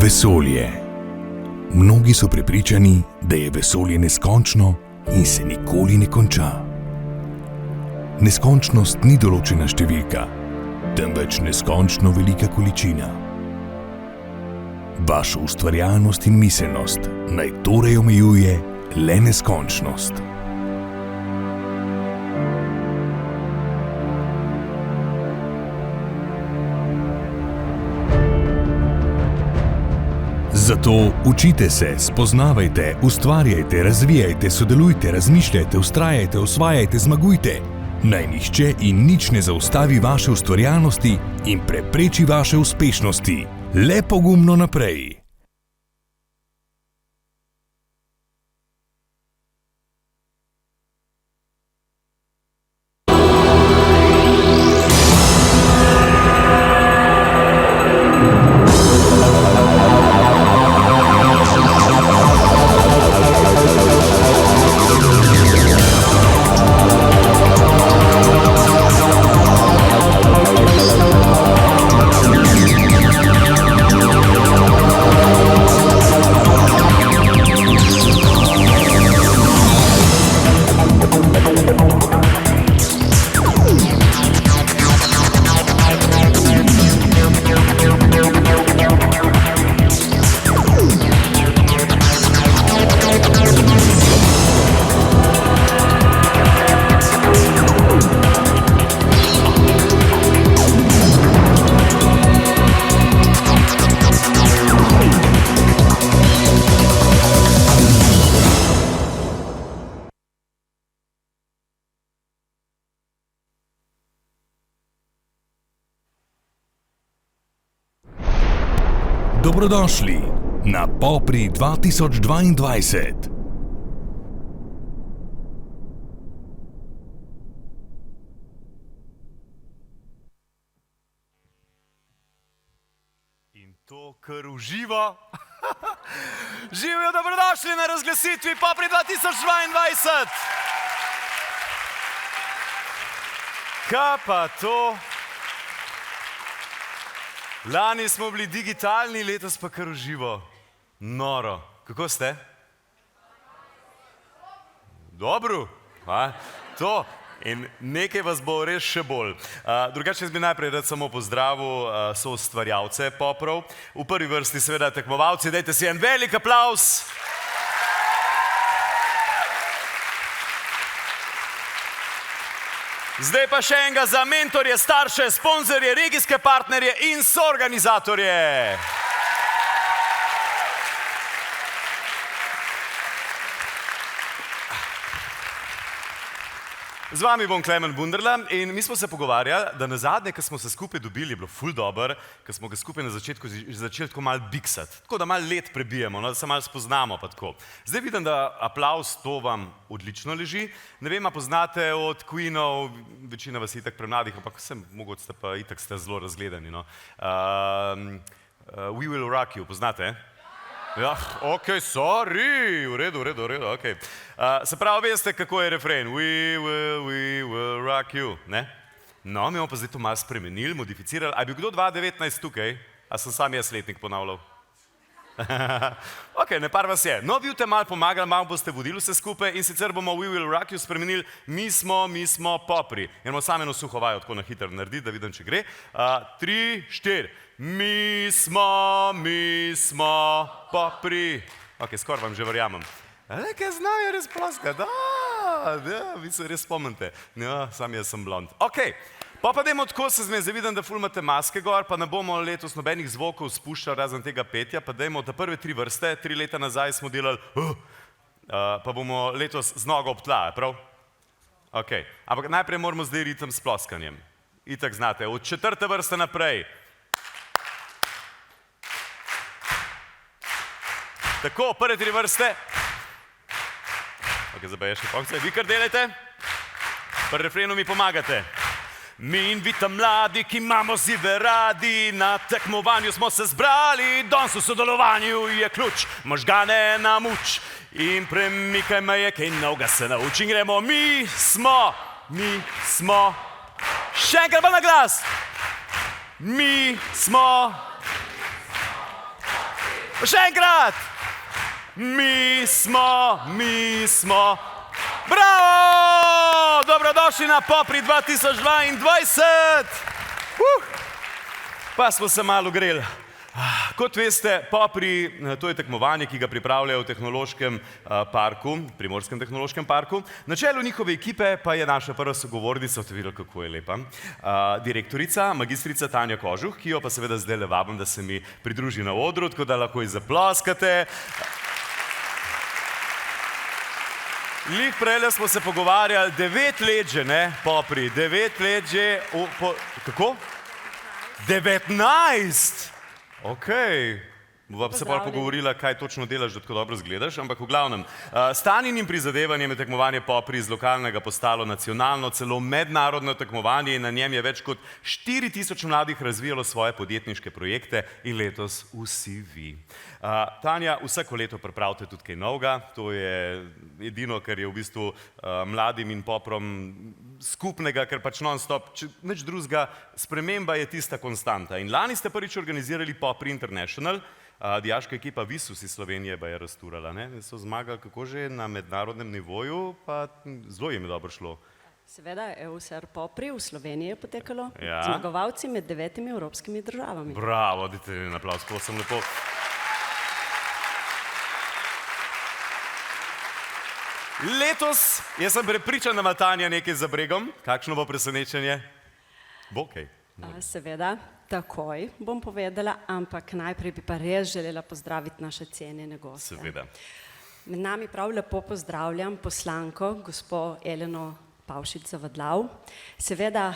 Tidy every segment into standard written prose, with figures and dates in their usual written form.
Vesolje. Mnogi so prepričani, da je vesolje neskončno in se nikoli ne konča. Neskončnost ni določena številka, temveč neskončno velika količina. Vašo ustvarjalnost in miselnost naj torej omejuje le neskončnost. Zato učite se, spoznavajte, ustvarjajte, razvijajte, sodelujte, razmišljajte, vztrajajte, osvajajte, zmagujte. Naj nihče in nič ne zaustavi vaše ustvarjalnosti in prepreči vaše uspešnosti. Le pogumno naprej. Dobrodošli na Popri 2022. In to kar uživa. Živijo, dobrodošli na razglasitvi Popri 2022. Kaj pa to? Lani smo bili digitalni, letos pa kar uživo. Noro. Kako ste? Dobro. To. In nekaj vas bo res še bolj. Drugače bi najprej rad samo pozdravil soustvarjalce Poprov. V prvi vrsti seveda tekmovalci, dajte si en velik aplavz. Zdaj pa še enega za mentorje, starše, sponzorje, regijske partnerje in soorganizatorje. Z vami bom Klemen Bunderla in mi smo se pogovarjali, da nazadnje, ko smo se skupaj dobili, je bilo ful dober, ko smo ga skupaj na začetku začeli tako malo biksati, tako da malo let prebijemo, da se malo spoznamo pa tako. Zdaj vidim, da aplavz to vam odlično leži. Ne vem, a poznate od Queenov, večina vas je itak premladih, ampak mogoče ste pa itak ste zelo razgledani. We Will Rock You, poznate? Ja, ok, sorry, v redu, ok. Se pravi, veste, kako je refren? We will rock you, ne? No, mi bomo pa zdaj to malo spremenili, modificirali. A je bil kdo 2019 tukaj? A sem sam jaz letnik ponavljal? Ok, ne par vas je. No, vi boste malo pomagali, malo boste vodili vse skupaj in sicer bomo We Will Rock You spremenili Mi smo Popri. In bomo sami eno suho vajo tako na hitro narediti, da vidim, če gre. 3, 4. Mi smo Popri. Ok, skoraj vam že verjamem. Kaj znajo res ploska, da, vi se res spomnite. Ja, sam jaz sem blond. Ok, pa dajmo tako se zmeni, zdaj vidim, da ful imate maske gor, pa ne bomo letos nobenih zvokov spuščali razen tega petja, pa dajmo ta prve 3 vrste, 3 leta nazaj smo delali, pa bomo letos z nogo ob tla, prav? Ok, ampak najprej moramo zdaj ritem s ploskanjem. Itak znate, od 4. vrste naprej. Tako, prve 3 vrste. Ok, zdaj pa je še funkcija. Vi kar delajte? Pri refrenu mi pomagate. Mi in vita mladi, ki imamo zive radi, na tekmovanju smo se zbrali, danes v sodelovanju je ključ, možgane na muč. In premikaj meje, kaj novega se nauči. In gremo, mi smo. Še enkrat pa na glas. Mi smo. Še enkrat! Mi smo. Bravo! Dobrodošli na Popri 2022! Pa smo se malo greli. Kot veste, Popri, to je tekmovanje, ki ga pripravljajo v tehnološkem parku, Primorskem tehnološkem parku. Na čelu njihove ekipe pa je naša prva sogovornica, ste videli, kako je lepa, direktorica, magistrica Tanja Kožuh, ki jo pa seveda zdaj le vabim, da se mi pridruži na odru, tako da lahko ji zaploskate. Lih prejle smo se pogovarjali, 9 let že, ne, Popri, 9 let že, kako? 19! Okej, bova se pa pogovorila, kaj točno delaš, da tako dobro zgledaš, ampak v glavnem, s Tanjinim prizadevanjem je tekmovanje Popri iz lokalnega postalo nacionalno, celo mednarodno tekmovanje in na njem je več kot 4000 mladih razvijalo svoje podjetniške projekte in letos vsi vi. Tanja, vsako leto pripravite tudi kaj novega, to je edino, kar je v bistvu mladim in Poprom skupnega, ker pač non-stop, nič drugega, sprememba je tista konstanta. In lani ste prvič organizirali Popri International, dijaška ekipa Visus iz Slovenije pa je razturala, ne? So zmagali kako že na mednarodnem nivoju, pa zelo jim je dobro šlo. Seveda, EUSR Popri v Sloveniji je potekalo, zmagovalci med 9 evropskimi državami. Bravo, dajte en aplavz, prosim lepo. Letos, jaz sem prepričan, da ima Tanja nekaj za bregom. Kakšno bo presenečenje? Bo kaj? Seveda, takoj bom povedala, ampak najprej bi pa res želela pozdraviti naše cenjene goste. Seveda. Med nami prav lepo pozdravljam poslanko, gospo Eleno Pavšič Zavadlav. Seveda,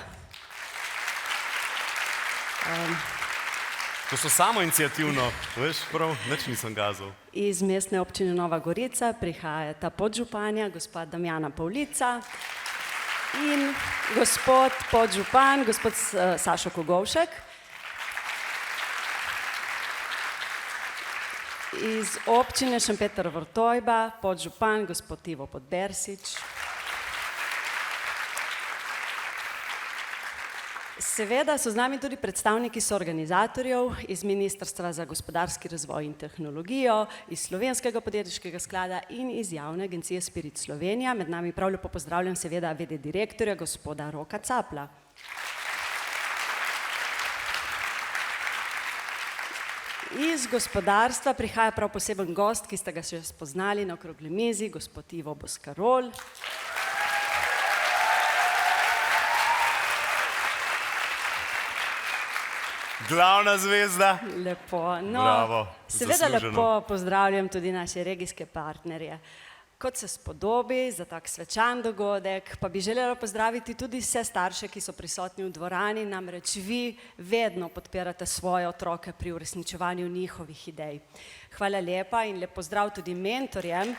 To so samoiniciativno, veš, prav, nič nisem gazal. Iz mestne občine Nova Gorica prihajata podžupanja, gospa Damjana Pavlica in gospod podžupan, gospod Sašo Kogovšek. Iz občine Šempeter Vrtojba, podžupan, gospod Ivo Podbersič. Seveda so z nami tudi predstavniki soorganizatorjev iz Ministrstva za gospodarski razvoj in tehnologijo, iz Slovenskega podjetniškega sklada in iz javne agencije Spirit Slovenija. Med nami prav lepo pozdravljam seveda v.d. direktorja, gospoda Roka Capla. Iz gospodarstva prihaja prav poseben gost, ki ste ga še spoznali na okrogli mizi, gospod Ivo Boskarol. Glavna zvezda. Lepo. Bravo, seveda zasluženo. lepo pozdravljam tudi naše regijske partnerje. Kot se spodobi za tak svečan dogodek, pa bi želela pozdraviti tudi vse starše, ki so prisotni v dvorani, namreč vi vedno podpirate svoje otroke pri uresničevanju njihovih idej. Hvala lepa in lep pozdrav tudi mentorjem.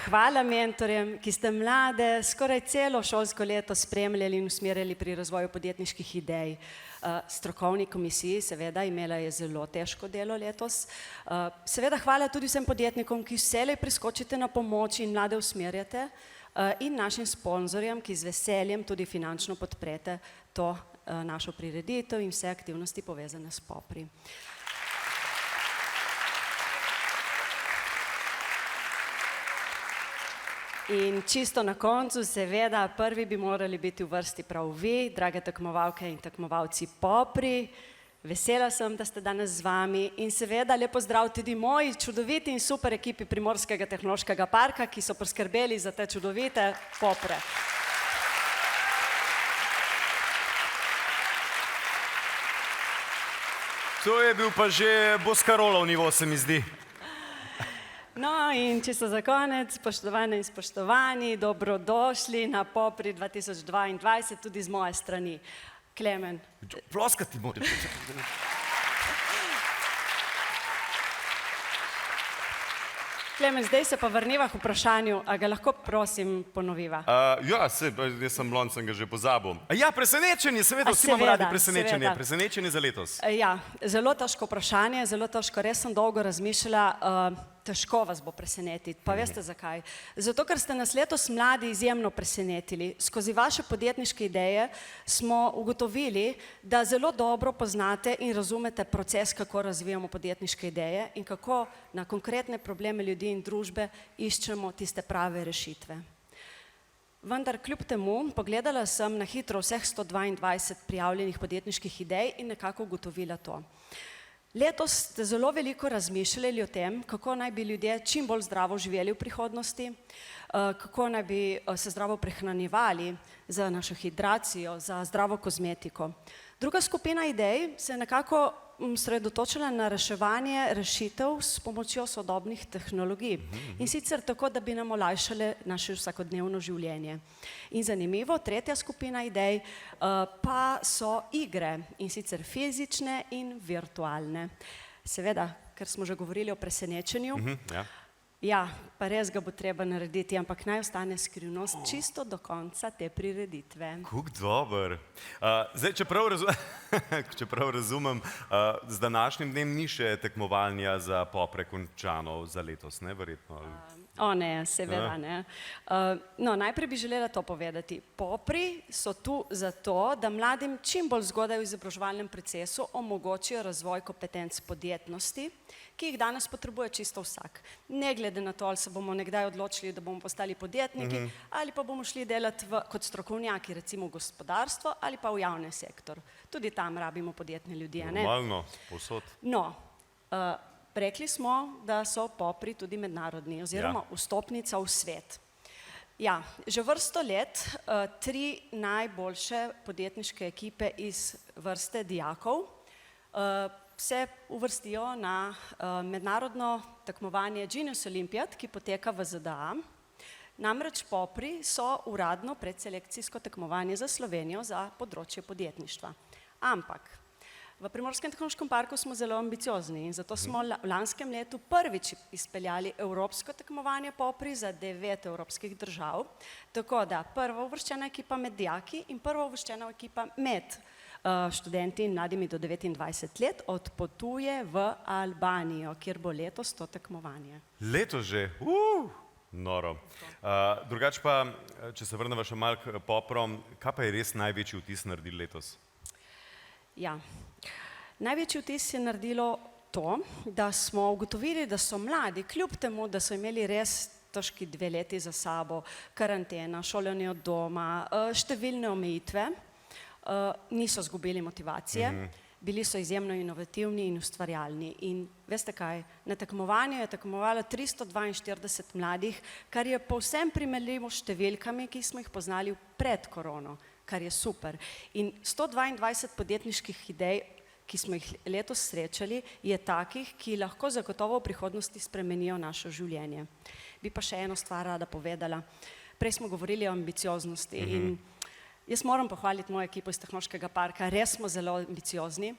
Hvala mentorjem, ki ste mlade skoraj celo šolsko leto spremljali in usmerjali pri razvoju podjetniških idej. Strokovni komisiji, seveda, imela je zelo težko delo letos. Seveda hvala tudi vsem podjetnikom, ki vselej priskočite na pomoč in mlade usmerjate, in našim sponzorjem, ki z veseljem tudi finančno podprete to našo prireditev in vse aktivnosti povezane s Popri. In čisto na koncu, seveda, prvi bi morali biti v vrsti prav vi, drage tekmovalke in tekmovalci Popri. Vesela sem, da ste danes z vami in seveda lep pozdrav tudi moji čudoviti in super ekipi Primorskega tehnološkega parka, ki so poskrbeli za te čudovite Popre. To je bil pa že Boskarolov nivo, se mi zdi. No in čisto za konec, spoštovane in spoštovani, dobrodošli na Popri 2022 tudi z moje strani. Klemen. Ploskati moraš. Klemen, zdaj se pa vrniva k vprašanju, a ga lahko prosim ponoviva? Ja, jaz sem blond, sem ga že pozabil. Ja, presenečenje, seveda, vsi imamo radi presenečenje. Presenečenje za letos. Ja, zelo težko vprašanje, zelo težko, res sem dolgo razmišljala. težko vas bo presenetiti. Pa veste zakaj? Zato, ker ste nas letos mladi izjemno presenetili. Skozi vaše podjetniške ideje smo ugotovili, da zelo dobro poznate in razumete proces, kako razvijamo podjetniške ideje in kako na konkretne probleme ljudi in družbe iščemo tiste prave rešitve. Vendar kljub temu pogledala sem na hitro vseh 122 prijavljenih podjetniških idej in nekako ugotovila to. Letos ste zelo veliko razmišljali o tem, kako naj bi ljudje čim bolj zdravo živeli v prihodnosti, kako naj bi se zdravo prehranjevali za našo hidracijo, za zdravo kozmetiko. Druga skupina idej se je nekako sredotočila na reševanje rešitev s pomočjo sodobnih tehnologij. In sicer tako, da bi nam olajšale naše vsakodnevno življenje. In zanimivo, tretja skupina idej pa so igre, in sicer fizične in virtualne. Seveda, ker smo že govorili o presenečenju, ja, pa res ga bo treba narediti, ampak naj ostane skrivnost čisto do konca te prireditve. Kako dober. Zdaj, čeprav razumem, z današnjim dnem ni še tekmovanja za popre končano za letos, ne, verjetno? O ne, seveda ne. No, najprej bi želela to povedati. Popri so tu zato, da mladim čim bolj zgodaj v izobraževalnem procesu omogočijo razvoj kompetenc podjetnosti, ki jih danes potrebuje čisto vsak. Ne glede na to, ali se bomo nekdaj odločili, da bomo postali podjetniki, ali pa bomo šli delati kot strokovnjaki, recimo v gospodarstvo, ali pa v javni sektor. Tudi tam rabimo podjetne ljudi, a ne? Normalno, povsod. No, rekli smo, da so popri tudi mednarodni, oziroma vstopnica v svet. Ja, že vrsto let 3 najboljše podjetniške ekipe iz vrste dijakov se uvrstijo na mednarodno tekmovanje Genius Olympiad, ki poteka v ZDA. Namreč popri so uradno predselekcijsko tekmovanje za Slovenijo za področje podjetništva. Ampak v Primorskem tehnološkem parku smo zelo ambiciozni in zato smo v lanskem letu prvič izpeljali evropsko tekmovanje popri za 9 evropskih držav, tako da prva uvrščena ekipa med dijaki in prva uvrščena ekipa med študenti in mladimi do 29 let odpotuje v Albanijo, kjer bo letos to tekmovanje. Letos že? Noro. Drugače pa, če se vrnemo še malo k poprom, kaj pa je res največji vtis naredili letos? Ja, največji vtis je naredilo to, da smo ugotovili, da so mladi, kljub temu, da so imeli res težki 2 leti za sabo, karantena, šolanje od doma, številne omejitve, niso zgubili motivacije, bili so izjemno inovativni in ustvarjalni. In veste kaj, na tekmovanju je tekmovalo 342 mladih, kar je povsem primerljivo s številkami, ki smo jih poznali pred korono, kar je super. In 122 podjetniških idej, ki smo jih letos srečali, je takih, ki lahko zagotovo v prihodnosti spremenijo naše življenje. Bi pa še eno stvar rada povedala. Prej smo govorili o ambicioznosti in jaz moram pohvaliti mojo ekipo iz Tehnološkega parka, res smo zelo ambiciozni.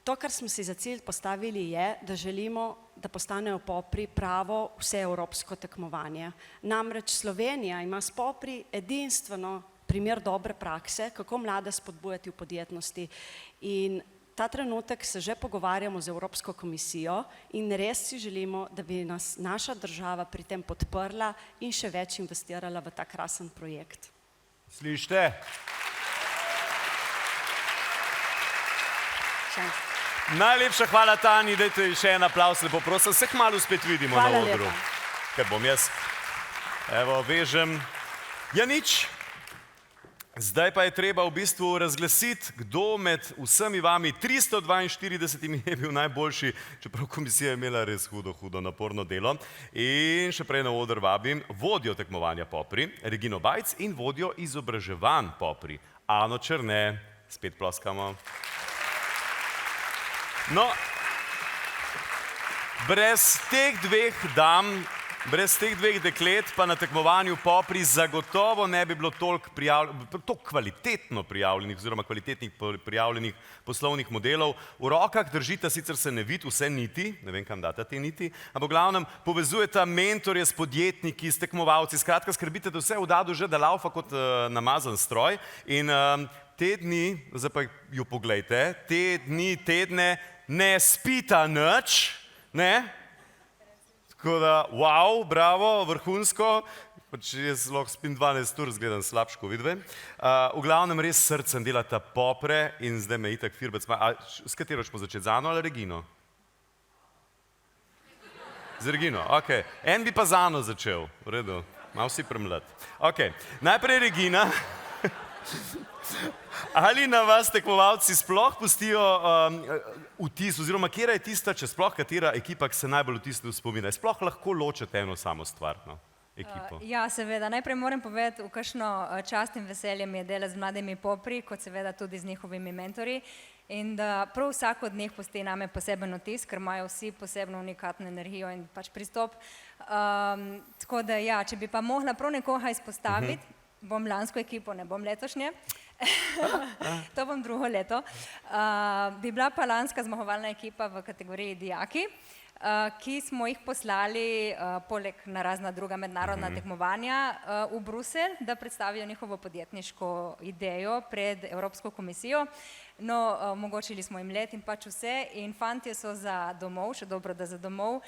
To, kar smo si za cilj postavili, je, da želimo, da postanejo popri pravo vseevropsko tekmovanje. Namreč Slovenija ima s popri edinstveno primer dobre prakse, kako mlade spodbujati v podjetnosti. In ta trenutek se že pogovarjamo z Evropsko komisijo in res si želimo, da bi nas naša država pri tem podprla in še več investirala v ta krasen projekt. Slište? Najlepša hvala, Tanji, dajte še en aplavz, lepo prosim, se kmalu spet vidimo na odru. Ker bom jaz, evo, vežem. Ja, nič. Zdaj pa je treba v bistvu razglasiti, kdo med vsemi vami 342 je bil najboljši, čeprav komisija je imela res hudo naporno delo. In še prej na oder vabim vodjo tekmovanja popri, Regino Bajc, in vodjo izobraževanj popri, Ano Černe. Spet ploskamo. No, brez teh dveh dam, brez teh dveh deklet pa na tekmovanju popri zagotovo ne bi bilo toliko kvalitetno prijavljenih oziroma kvalitetnih prijavljenih poslovnih modelov. V rokah držita, sicer se ne vidi vse niti, ne vem, kam data te niti, ampak v glavnem povezujeta mentorje s podjetniki, s tekmovalci, skratka skrbite, da vse v dadu že da laufa kot namazan stroj. In te dni, zdaj pa jo poglejte, te dni, tedne ne spita nič, ne? Tako da, wow, bravo, vrhunsko. Pač jaz lahko spim 12 ur, zgledam slabš, ko vidve. V glavnem res srcem delata popre in zdaj me itak firbec. S katero ćemo začeti, z Ano ali Regino? Z Regino, ok. En bi pa z Ano začel, v redu, malo si premlad. Ok, najprej Regina. Ali na vas tekmovalci sploh pustijo vtis, oziroma katera je tista, če sploh katera ekipa, ki se najbolj vtisne v spomine? Sploh lahko ločete eno samo stvar, no? Ekipo. Ja, seveda. Najprej moram povedati, v kakšno čast in veselje mi je delati z mladimi popri, kot seveda tudi z njihovimi mentorji. In da prav vsak od njih pusti name poseben vtis, ker imajo vsi posebno unikatno energijo in pač pristop. Tako da ja, če bi pa mogla prav nekoga izpostaviti, bom lansko ekipo, ne bom letošnje. To bom drugo leto. Bi bila pa lanska zmagovalna ekipa v kategoriji dijaki, ki smo jih poslali poleg na razna druga mednarodna tekmovanja v Bruselj, da predstavijo njihovo podjetniško idejo pred Evropsko komisijo. No, omogočili smo jim let in pač vse in fantje so za domov, še dobro, da za domov,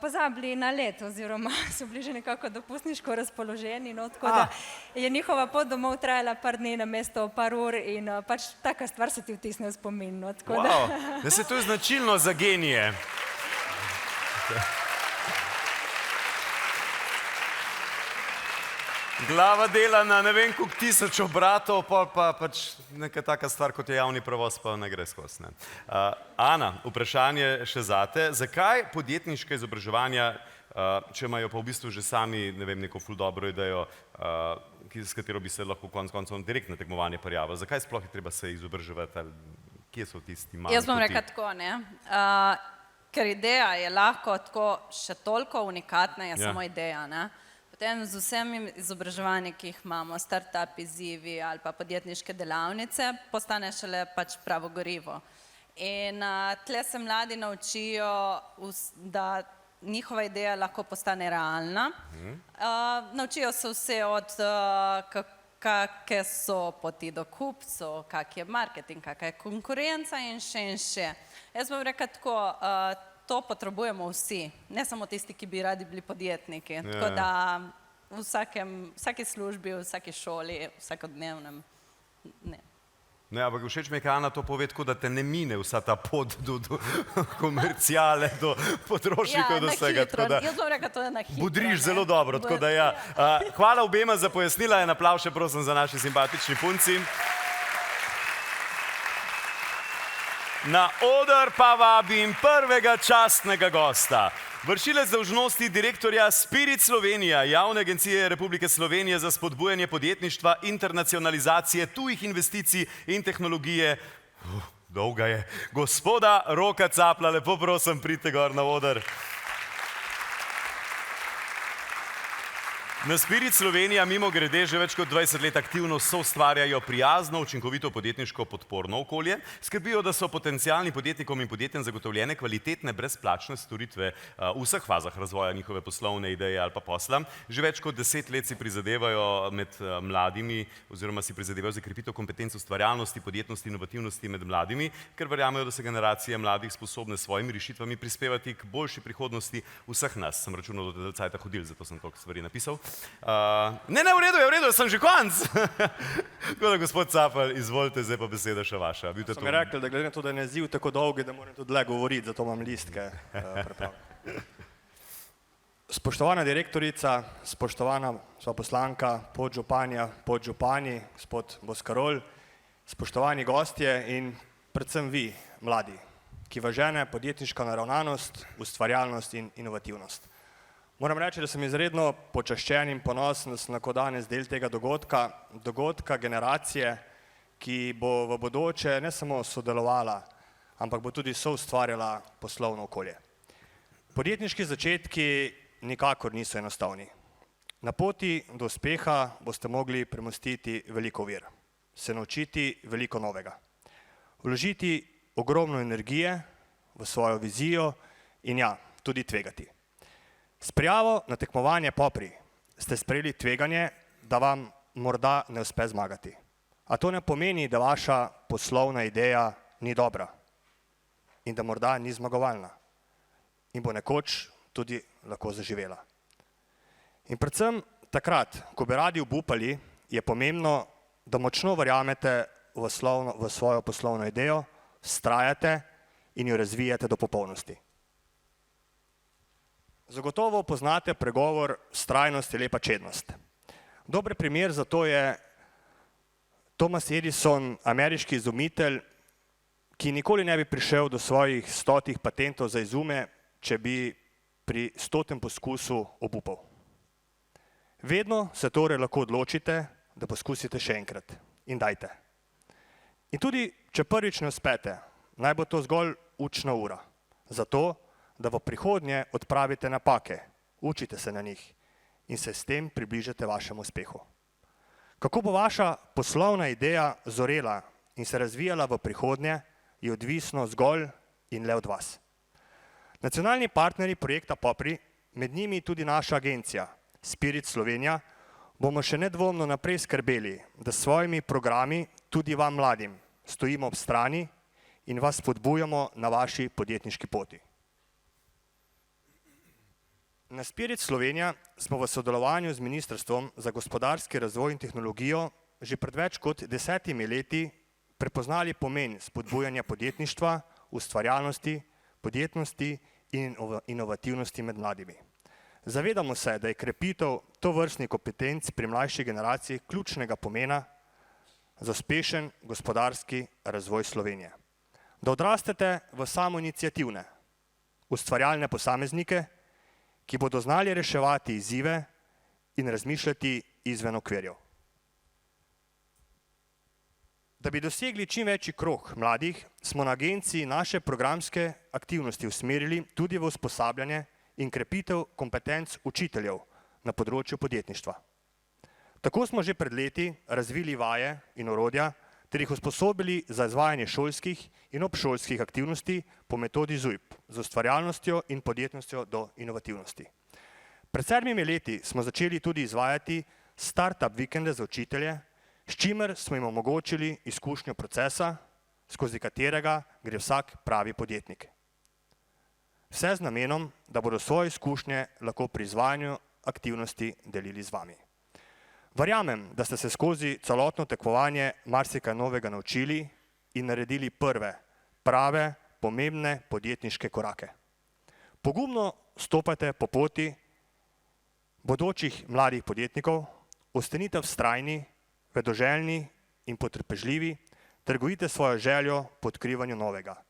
pozabili na let oziroma so bili že nekako dopustniško razpoloženi, no, tako da je njihova pot domov trajala par dni namesto par ur in pač taka stvar se ti vtisne v spomin, no, tako da. Wow, da se to je značilno za genije. Glava dela na ne vem koliko tisoč obratov, pa pač neka taka stvar, kot je javni prevoz, pa ne gre skozi, ne. Ana, vprašanje še zate. Zakaj podjetniška izobraževanja, če imajo pa v bistvu že sami, ne vem, neko ful dobro idejo, s katero bi se lahko konec koncev direktno tekmovanje prijavili, zakaj sploh je treba se izobraževati, kje so tisti mali poti? Jaz bom rekla tako, ne. Ker ideja je lahko tako še toliko unikatna, je samo ideja, ne. Potem z vsemi izobraževanji, ki jih imamo, start-up izzivi ali pa podjetniške delavnice, postane šele pač pravo gorivo. In tle se mladi naučijo, da njihova ideja lahko postane realna. Naučijo se vse od kakšne so poti do kupcev, kak je marketing, kakšna je konkurenca in še. Jaz bom rekla tako, to potrebujemo vsi, ne samo tisti, ki bi radi bili podjetniki. Tako da v vsaki službi, v vsaki šoli, vsakodnevnem, ne. Ne, ampak všeč mi je, kaj Ana to pove, tako da te ne mine vsa ta pot do komercijale, do potrošnikov, do vsega. Ja, na hitro. Jaz bom rekla, to je na hitro. Budriš zelo dobro, tako da ja. Hvala obema za pojasnila, en aplavz še prosim za naši simpatični punci. Na oder pa vabim prvega častnega gosta. Vršilec dolžnosti direktorja Spirit Slovenija, javne agencije Republike Slovenije za spodbujanje podjetništva, internacionalizacije, tujih investicij in tehnologije. Dolga je. Gospoda Roka Capla, lepo prosim, pridite gor na oder. Na Spirit Slovenija mimogrede že več kot 20 let aktivno soustvarjajo prijazno, učinkovito podjetniško podporno okolje, skrbijo, da so potencialnim podjetnikom in podjetjem zagotovljene kvalitetne brezplačne storitve v vseh fazah razvoja njihove poslovne ideje ali pa posla. Že več kot 10 let si prizadevajo med mladimi oziroma si prizadevajo za krepitev kompetenc ustvarjalnosti, podjetnosti, inovativnosti med mladimi, ker verjamejo, da so generacije mladih sposobne s svojimi rešitvami prispevati k boljši prihodnosti vseh nas. Sem računal, da do cajta hodil, zato sem toliko stvari napisal. Ne, v redu, sem že konc. Tako da, gospod Capel, izvolite, zdaj pa beseda še vaša. Sem mi rekel, da glede na to, da je naziv tako dolgi, da moram tudi le govoriti, zato imam listke pripravljene. Spoštovana direktorica, spoštovana sva poslanka, podžupanja, podžupani, gospod Boscarol, spoštovani gostje in predvsem vi, mladi, ki vas žene podjetniška naravnanost, ustvarjalnost in inovativnost. Moram reči, da sem izredno počaščen in ponosen, da sem lahko danes del tega dogodka generacije, ki bo v bodoče ne samo sodelovala, ampak bo tudi soustvarjala poslovno okolje. Podjetniški začetki nikakor niso enostavni. Na poti do uspeha boste mogli premostiti veliko ovir, se naučiti veliko novega, vložiti ogromno energije v svojo vizijo in ja, tudi tvegati. S prijavo na tekmovanje Popri ste sprejeli tveganje, da vam morda ne uspe zmagati. A to ne pomeni, da vaša poslovna ideja ni dobra in da morda ni zmagovalna in bo nekoč tudi lahko zaživela. In predvsem takrat, ko bi radi obupali, je pomembno, da močno verjamete v svojo poslovno idejo, vztrajate in jo razvijate do popolnosti. Zagotovo poznate pregovor vztrajnost je lepa čednost. Dober primer za to je Thomas Edison, ameriški izumitelj, ki nikoli ne bi prišel do svojih 100 patentov za izume, če bi pri 100. poskusu obupal. Vedno se torej lahko odločite, da poskusite še enkrat in dajte. In tudi, če prvič ne uspete, naj bo to zgolj učna ura, zato, da v prihodnje odpravite napake, učite se na njih in se s tem približate vašemu uspehu. Kako bo vaša poslovna ideja zorela in se razvijala v prihodnje, je odvisno zgolj in le od vas. Nacionalni partnerji projekta Popri, med njimi tudi naša agencija Spirit Slovenija, bomo še nedvomno naprej skrbeli, da s svojimi programi tudi vam mladim stojimo ob strani in vas spodbujamo na vaši podjetniški poti. Na Spirit Slovenija smo v sodelovanju z Ministrstvom za gospodarski razvoj in tehnologijo že pred več kot 10 leti prepoznali pomen spodbujanja podjetništva, ustvarjalnosti, podjetnosti in inovativnosti med mladimi. Zavedamo se, da je krepitev tovrstnih kompetenc pri mlajši generaciji ključnega pomena za uspešen gospodarski razvoj Slovenije. Da odrastete v samoiniciativne, ustvarjalne posameznike, ki bodo znali reševati izzive in razmišljati izven okvirjev. Da bi dosegli čim večji krog mladih, smo na agenciji naše programske aktivnosti usmerili tudi v usposabljanje in krepitev kompetenc učiteljev na področju podjetništva. Tako smo že pred leti razvili vaje in orodja ter jih usposobili za izvajanje šolskih in obšolskih aktivnosti po metodi ZUJP, z ustvarjalnostjo in podjetnostjo do inovativnosti. Pred 7 leti smo začeli tudi izvajati startup vikende za učitelje, s čimer smo jim omogočili izkušnjo procesa, skozi katerega gre vsak pravi podjetnik. Vse z namenom, da bodo svoje izkušnje lahko pri izvajanju aktivnosti delili z vami. Verjamem, da ste se skozi celotno tekmovanje marsikaj novega naučili in naredili prve, prave, pomembne podjetniške korake. Pogumno stopajte po poti bodočih mladih podjetnikov, ostanite vztrajni, vedoželjni in potrpežljivi ter gojite svojo željo po odkrivanju novega.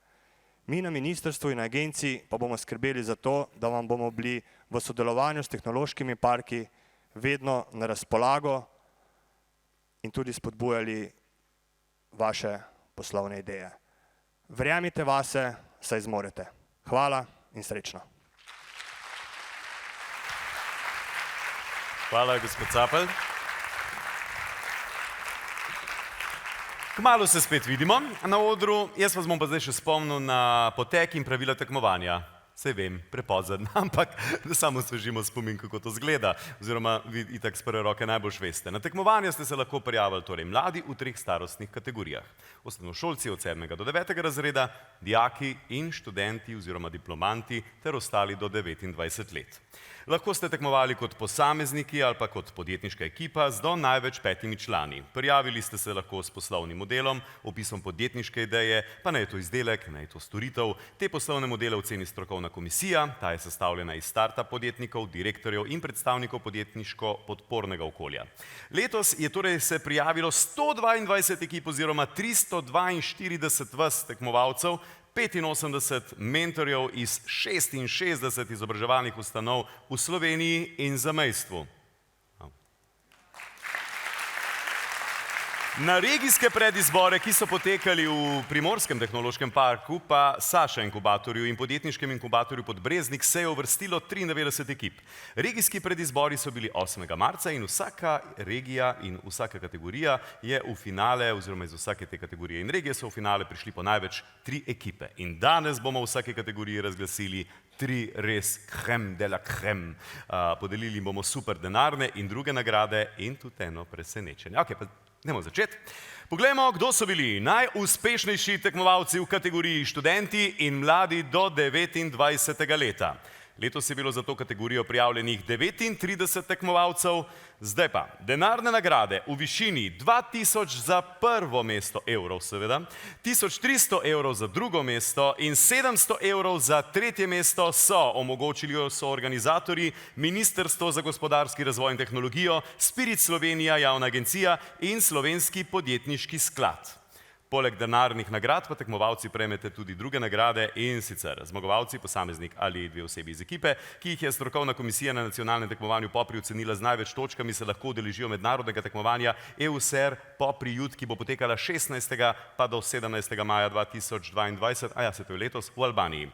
Mi na ministrstvu in na agenciji pa bomo skrbeli za to, da vam bomo bili v sodelovanju s tehnološkimi parki vedno na razpolago in tudi spodbujali vaše poslovne ideje. Verjemite vase, saj zmorete. Hvala in srečno. Hvala, gospod Capelj. Kmalu se spet vidimo na odru, jaz vas bom pa zdaj še spomnil na potek in pravila tekmovanja. Saj vem, prepozen, ampak da samo osvežimo spomin, kako to zgleda, oziroma vi itak s prve roke najbolj veste. Na tekmovanje ste se lahko prijavili torej mladi v 3 starostnih kategorijah. Osnovnošolci od 7. do 9. razreda, dijaki in študenti oziroma diplomanti ter ostali do 29 let. Lahko ste tekmovali kot posamezniki ali pa kot podjetniška ekipa z do največ 5 člani. Prijavili ste se lahko s poslovnim modelom, opisom podjetniške ideje, pa naj je to izdelek, naj je to storitev. Te poslovne modele oceni strokovna komisija, ta je sestavljena iz startup podjetnikov, direktorjev in predstavnikov podjetniško-podpornega okolja. Letos je torej se prijavilo 122 ekip oziroma 342 vas tekmovalcev, 85 mentorjev iz 66 izobraževalnih ustanov v Sloveniji in zamejstvu. Na regijske predizbore, ki so potekali v Primorskem tehnološkem parku, pa Saša inkubatorju in podjetniškem inkubatorju Podbreznik se je uvrstilo 93 ekip. Regijski predizbori so bili 8. marca in vsaka regija in vsaka kategorija je v finale, oziroma iz vsake te kategorije in regije so v finale prišli po največ 3 ekipe. In danes bomo v vsake kategoriji razglasili 3 res crème de la crème. Podelili bomo super denarne in druge nagrade in tudi eno presenečenje. Ok, pa idemo začeti. Poglejmo, kdo so bili najuspešnejši tekmovalci v kategoriji študenti in mladi do 29. leta. Letos je bilo za to kategorijo prijavljenih 39 tekmovalcev, zdaj pa denarne nagrade v višini 2000 za prvo mesto evrov, seveda, 1300 evrov za drugo mesto in 700 evrov za tretje mesto so omogočili soorganizatorji Ministrstvo za gospodarski razvoj in tehnologijo, Spirit Slovenija, javna agencija in Slovenski podjetniški sklad. Poleg denarnih nagrad pa tekmovalci prejmete tudi druge nagrade in sicer zmagovalci, posameznik ali dve osebi iz ekipe, ki jih je strokovna komisija na nacionalnem tekmovanju Popri ocenila z največ točkami, se lahko udeležijo mednarodnega tekmovanja EUSER Popri Youth, ki bo potekala 16. pa do 17. maja 2022, a ja, se to je letos, v Albaniji.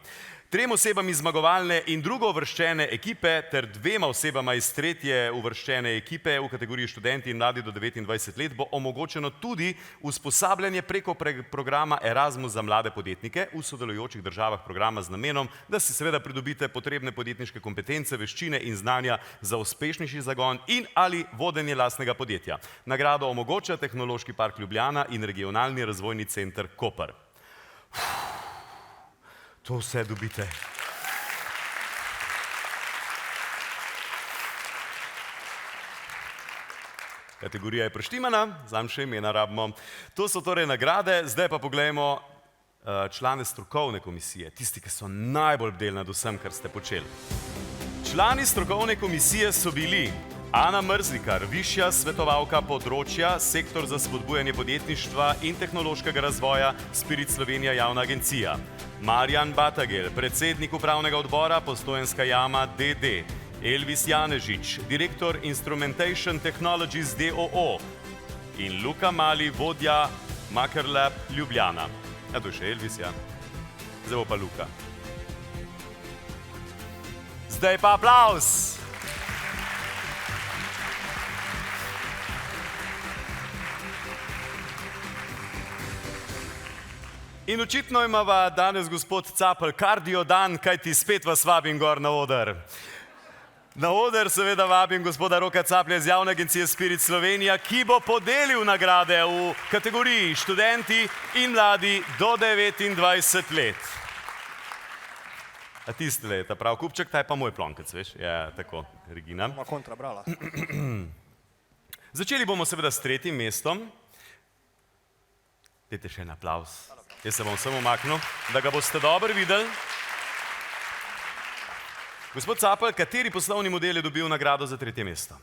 3 osebam iz zmagovalne in drugo-uvrščene ekipe ter 2 osebama iz tretje uvrščene ekipe v kategoriji študenti in mladi do 29 let bo omogočeno tudi usposabljanje preko programa Erasmus za mlade podjetnike v sodelujočih državah programa z namenom, da si seveda pridobite potrebne podjetniške kompetence, veščine in znanja za uspešnejši zagon in ali vodenje lastnega podjetja. Nagrado omogoča Tehnološki park Ljubljana in Regionalni razvojni center Koper. To vse dobite. Kategorija je preštimana, zanj še imena rabimo. To so torej nagrade, zdaj pa poglejmo člane strokovne komisije, tisti, ki so najbolj bdeli nad vsem, kar ste počeli. Člani strokovne komisije so bili Ana Mrzlikar, višja svetovalka področja, sektor za spodbujanje podjetništva in tehnološkega razvoja, Spirit Slovenija, javna agencija. Marjan Batagel, predsednik upravnega odbora, Postojnska jama DD. Elvis Janežič, direktor Instrumentation Technologies DOO. In Luka Mali, vodja Makerlab Ljubljana. Ja, to je še Elvis, ja. Zdaj bo pa Luka. Zdaj pa aplavz! In očitno imava danes gospod Capelj kardio dan, kajti spet vas vabim gor na oder. Na oder seveda vabim gospoda Roka Caplja iz javne agencije Spirit Slovenija, ki bo podelil nagrade v kategoriji študenti in mladi do 29 let. A tiste le, ta prav kupček, ta je pa moj plonkec, veš? Ja, tako, Regina. Ma kontra brala. Začeli bomo seveda s tretjim mestom. Dajte še en aplavz. Jaz se bom samo umaknil, da ga boste dobro videli. Gospod Capelj, kateri poslovni model je dobil nagrado za tretje mesto?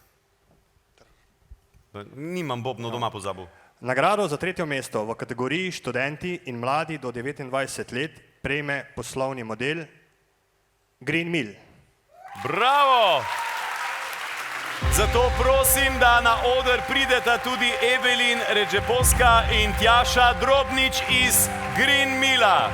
Nimam bobno doma pozabil. Nagrado za tretje mesto v kategoriji študenti in mladi do 29 let prejme poslovni model Green Mill. Bravo! Zato prosim, da na oder prideta tudi Evelin Redžepovska in Tjaša Drobnič iz Green Milla.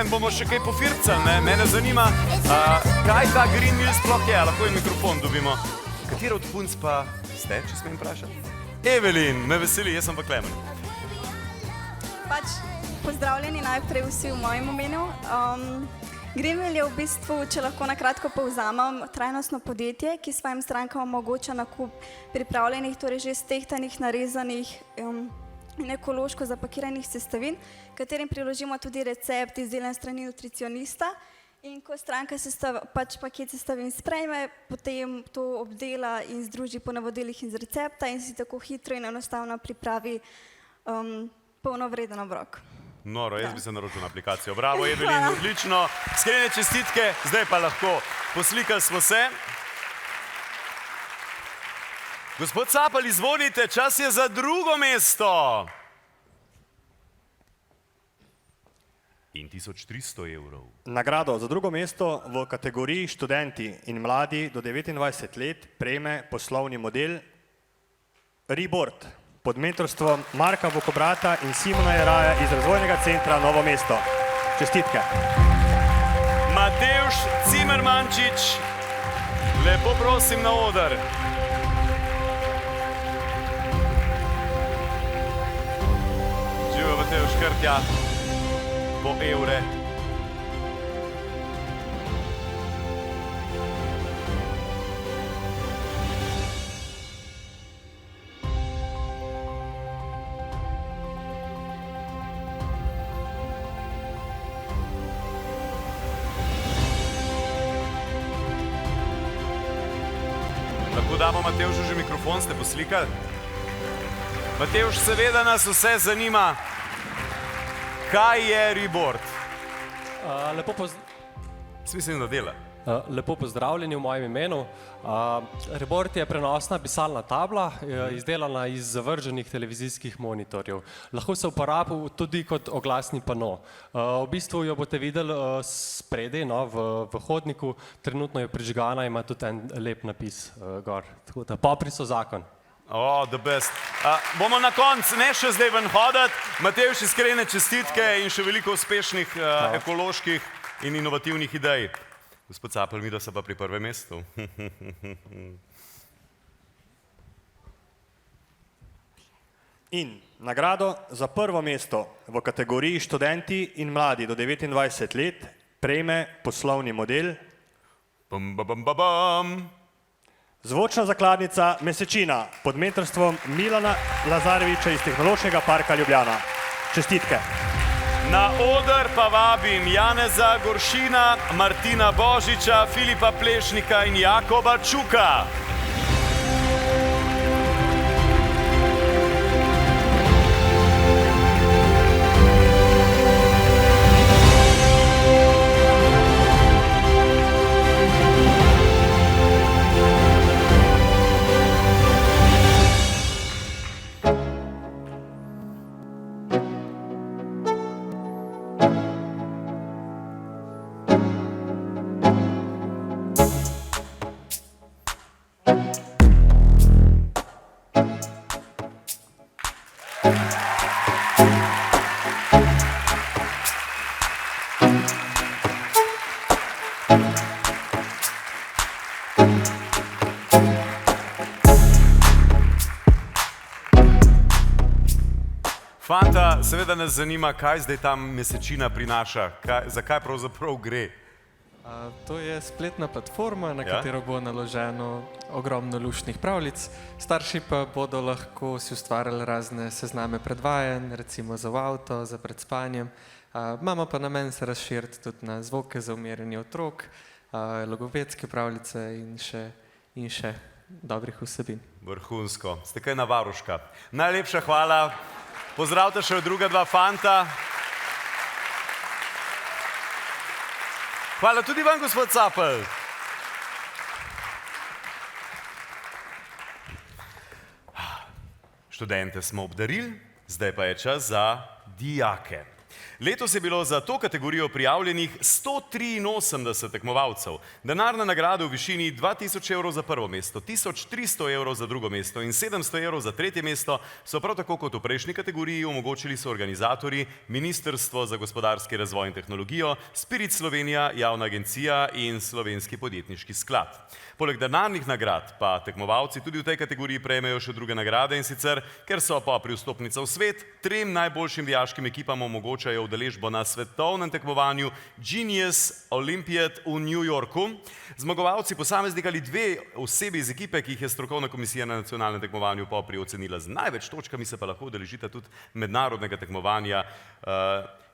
Bomo še kaj pofircali, ne? Mene zanima, kaj ta Green Mill sploh je, lahko in mikrofon dobimo. Katera od punc pa ste, če smem vprašati? Evelin, me veseli, jaz sem pa Klemen. Pač, pozdravljeni najprej vsi v mojem imenu. Green Mill je v bistvu, če lahko na kratko povzamem, trajnostno podjetje, ki svojim strankam omogoča nakup pripravljenih, torej že stehtanih, narezanih in ekološko zapakiranih sestavin, katerim priložimo tudi recept izdelan strani nutricionista. In ko stranka pač paket sestavin sprejme, potem to obdela in združi po navodilih iz recepta in si tako hitro in enostavno pripravi polnovreden obrok. Noro, jaz bi se naročil na aplikacijo. Bravo, Evelin, odlično. Iskrene čestitke, zdaj pa lahko. Poslikali smo se. Gospod Capelj, izvolite, čas je za drugo mesto. in 1300 evrov. Nagrado za drugo mesto v kategoriji študenti in mladi do 29 let prejme poslovni model Reboard pod mentorstvom Marka Vukobrata in Simona Jeraja iz Razvojnega centra Novo mesto. Čestitke. Matevž Cimermančič, lepo prosim na oder. Živijo Matevž Krtja, po evre. Lahko damo Matevžu že mikrofon, ste poslikali? Matevž, seveda nas vse zanima, kaj je Reboard? Mislim, da dela. Lepo pozdravljeni v mojem imenu. Reboard je prenosna pisalna tabla, izdelana iz zavrženih televizijskih monitorjev. Lahko se uporabi tudi kot oglasni pano. V bistvu jo boste videli spredaj, v hodniku, trenutno je prižgana, ima tudi en lep napis gor. Tako da popri so zakon. The best. Bomo na koncu, ne še zdaj ven hoditi, Matevž, iskrene čestitke in še veliko uspešnih ekoloških in inovativnih idej. Gospod Capelj, mi da se pa pri prvem mestu. In nagrado za prvo mesto v kategoriji študenti in mladi do 29 let prejme poslovni model Zvočna zakladnica Mesečina pod mentorstvom Milana Lazareviča iz Tehnološkega parka Ljubljana. Čestitke. Na oder pa vabim Janeza Goršina, Martina Božiča, Filipa Plešnika in Jakoba Čuka. Fanta, seveda nas zanima, kaj zdaj tam Mesečina prinaša, zakaj pravzaprav gre. To je spletna platforma, na katero bo naloženo ogromno luštnih pravljic. Starši pa bodo lahko si ustvarjali razne sezname predvajanj, recimo za v avto, za pred spanjem. Imamo pa namen se razširiti tudi na zvoke za umirjanje otrok, logopedske pravljice in še dobrih vsebin. Vrhunsko. Ste kaj na varuška. Najlepša hvala. Pozdravite še druga dva fanta. Hvala tudi vam, gospod Capelj. Študente smo obdarili, zdaj pa je čas za dijake. Letos je bilo za to kategorijo prijavljenih 183 tekmovalcev. Denarna nagrada v višini 2000 evrov za prvo mesto, 1300 evrov za drugo mesto in 700 evrov za tretje mesto so prav tako kot v prejšnji kategoriji omogočili so organizatorji Ministrstvo za gospodarski razvoj in tehnologijo, Spirit Slovenija, Javna agencija in Slovenski podjetniški sklad. Poleg denarnih nagrad pa tekmovalci tudi v tej kategoriji prejmejo še druge nagrade in sicer, ker so popri vstopnica v svet, 3 najboljšim dijaškim ekipam omogočajo udeležbo na svetovnem tekmovanju Genius Olympiad v New Yorku. Zmagovalci posameznik ali 2 osebi iz ekipe, ki jih je strokovna komisija na nacionalnem tekmovanju popri ocenila z največ točkami, se pa lahko udeležite tudi mednarodnega tekmovanja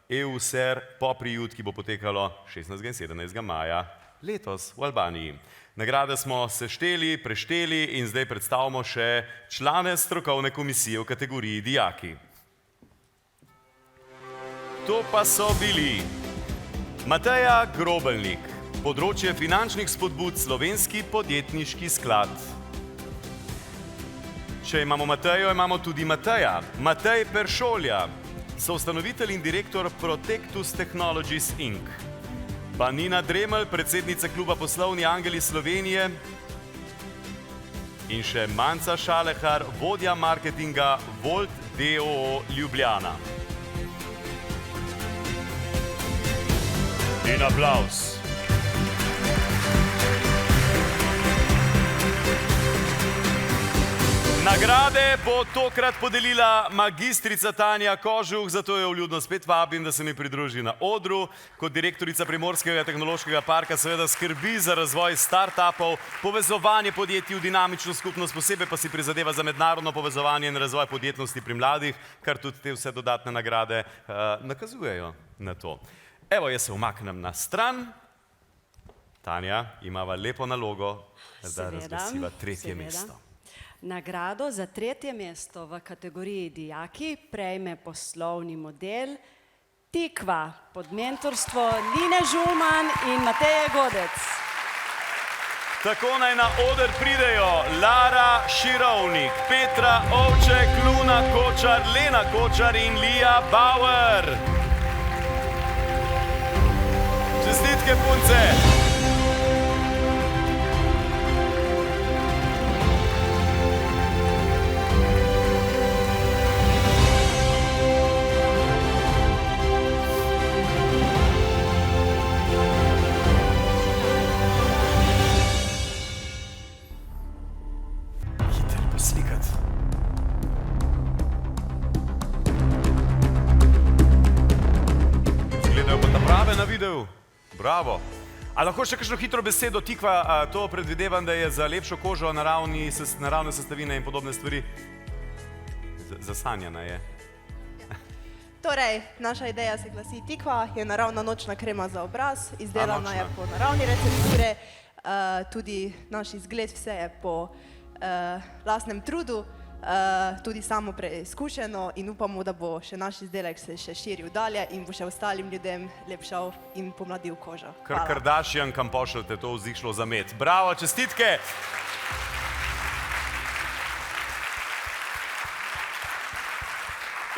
EUSER popri Youth, ki bo potekalo 16. in 17. maja letos v Albaniji. Nagrade smo sešteli, prešteli in zdaj predstavimo še člane strokovne komisije v kategoriji dijaki. To pa so bili Mateja Grobelnik, področje finančnih spodbud Slovenski podjetniški sklad. Če imamo Matejo, imamo tudi Mateja. Matej Peršolja, soustanovitelj in direktor Protectus Technologies Inc. Pa Nina Dremelj, predsednica kluba Poslovni angeli Slovenije. In še Manca Šalehar, vodja marketinga Volt d.o.o. Ljubljana. In aplavz. Nagrade bo tokrat podelila magistrica Tanja Kožuh, zato jo vljudno spet vabim, da se mi pridruži na odru. Kot direktorica Primorskega tehnološkega parka seveda skrbi za razvoj start-upov, povezovanje podjetij v dinamično skupnost, posebej pa si prizadeva za mednarodno povezovanje in razvoj podjetnosti pri mladih, kar tudi te vse dodatne nagrade nakazujejo na to. Evo, jaz se umaknem na stran. Tanja, imava lepo nalogo, da razglasiva tretje mesto. Nagrado za tretje mesto v kategoriji dijaki prejme poslovni model Tikva pod mentorstvo Line Žulman in Mateje Godec. Tako naj na oder pridejo Lara Širovnik, Petra Ovček, Luna Kočar, Lena Kočar in Lija Bauer. Čestitke, punce! Bravo. A lahko še kakšno hitro besedo Tikva, to predvidevam, da je za lepšo kožo, naravne sestavine in podobne stvari. Zasanjana je. Torej, naša ideja se glasi Tikva, je naravna nočna krema za obraz, izdelana je po naravni recepturi, tudi naš izgled vse je po lastnem trudu, tudi samo preizkušeno in upamo, da bo še naš izdelek se še širil dalje in bo še ostalim ljudem lepšal in pomladil kožo. Kar Kardashian, kam pošljete, to vzdišlo za med. Bravo, čestitke!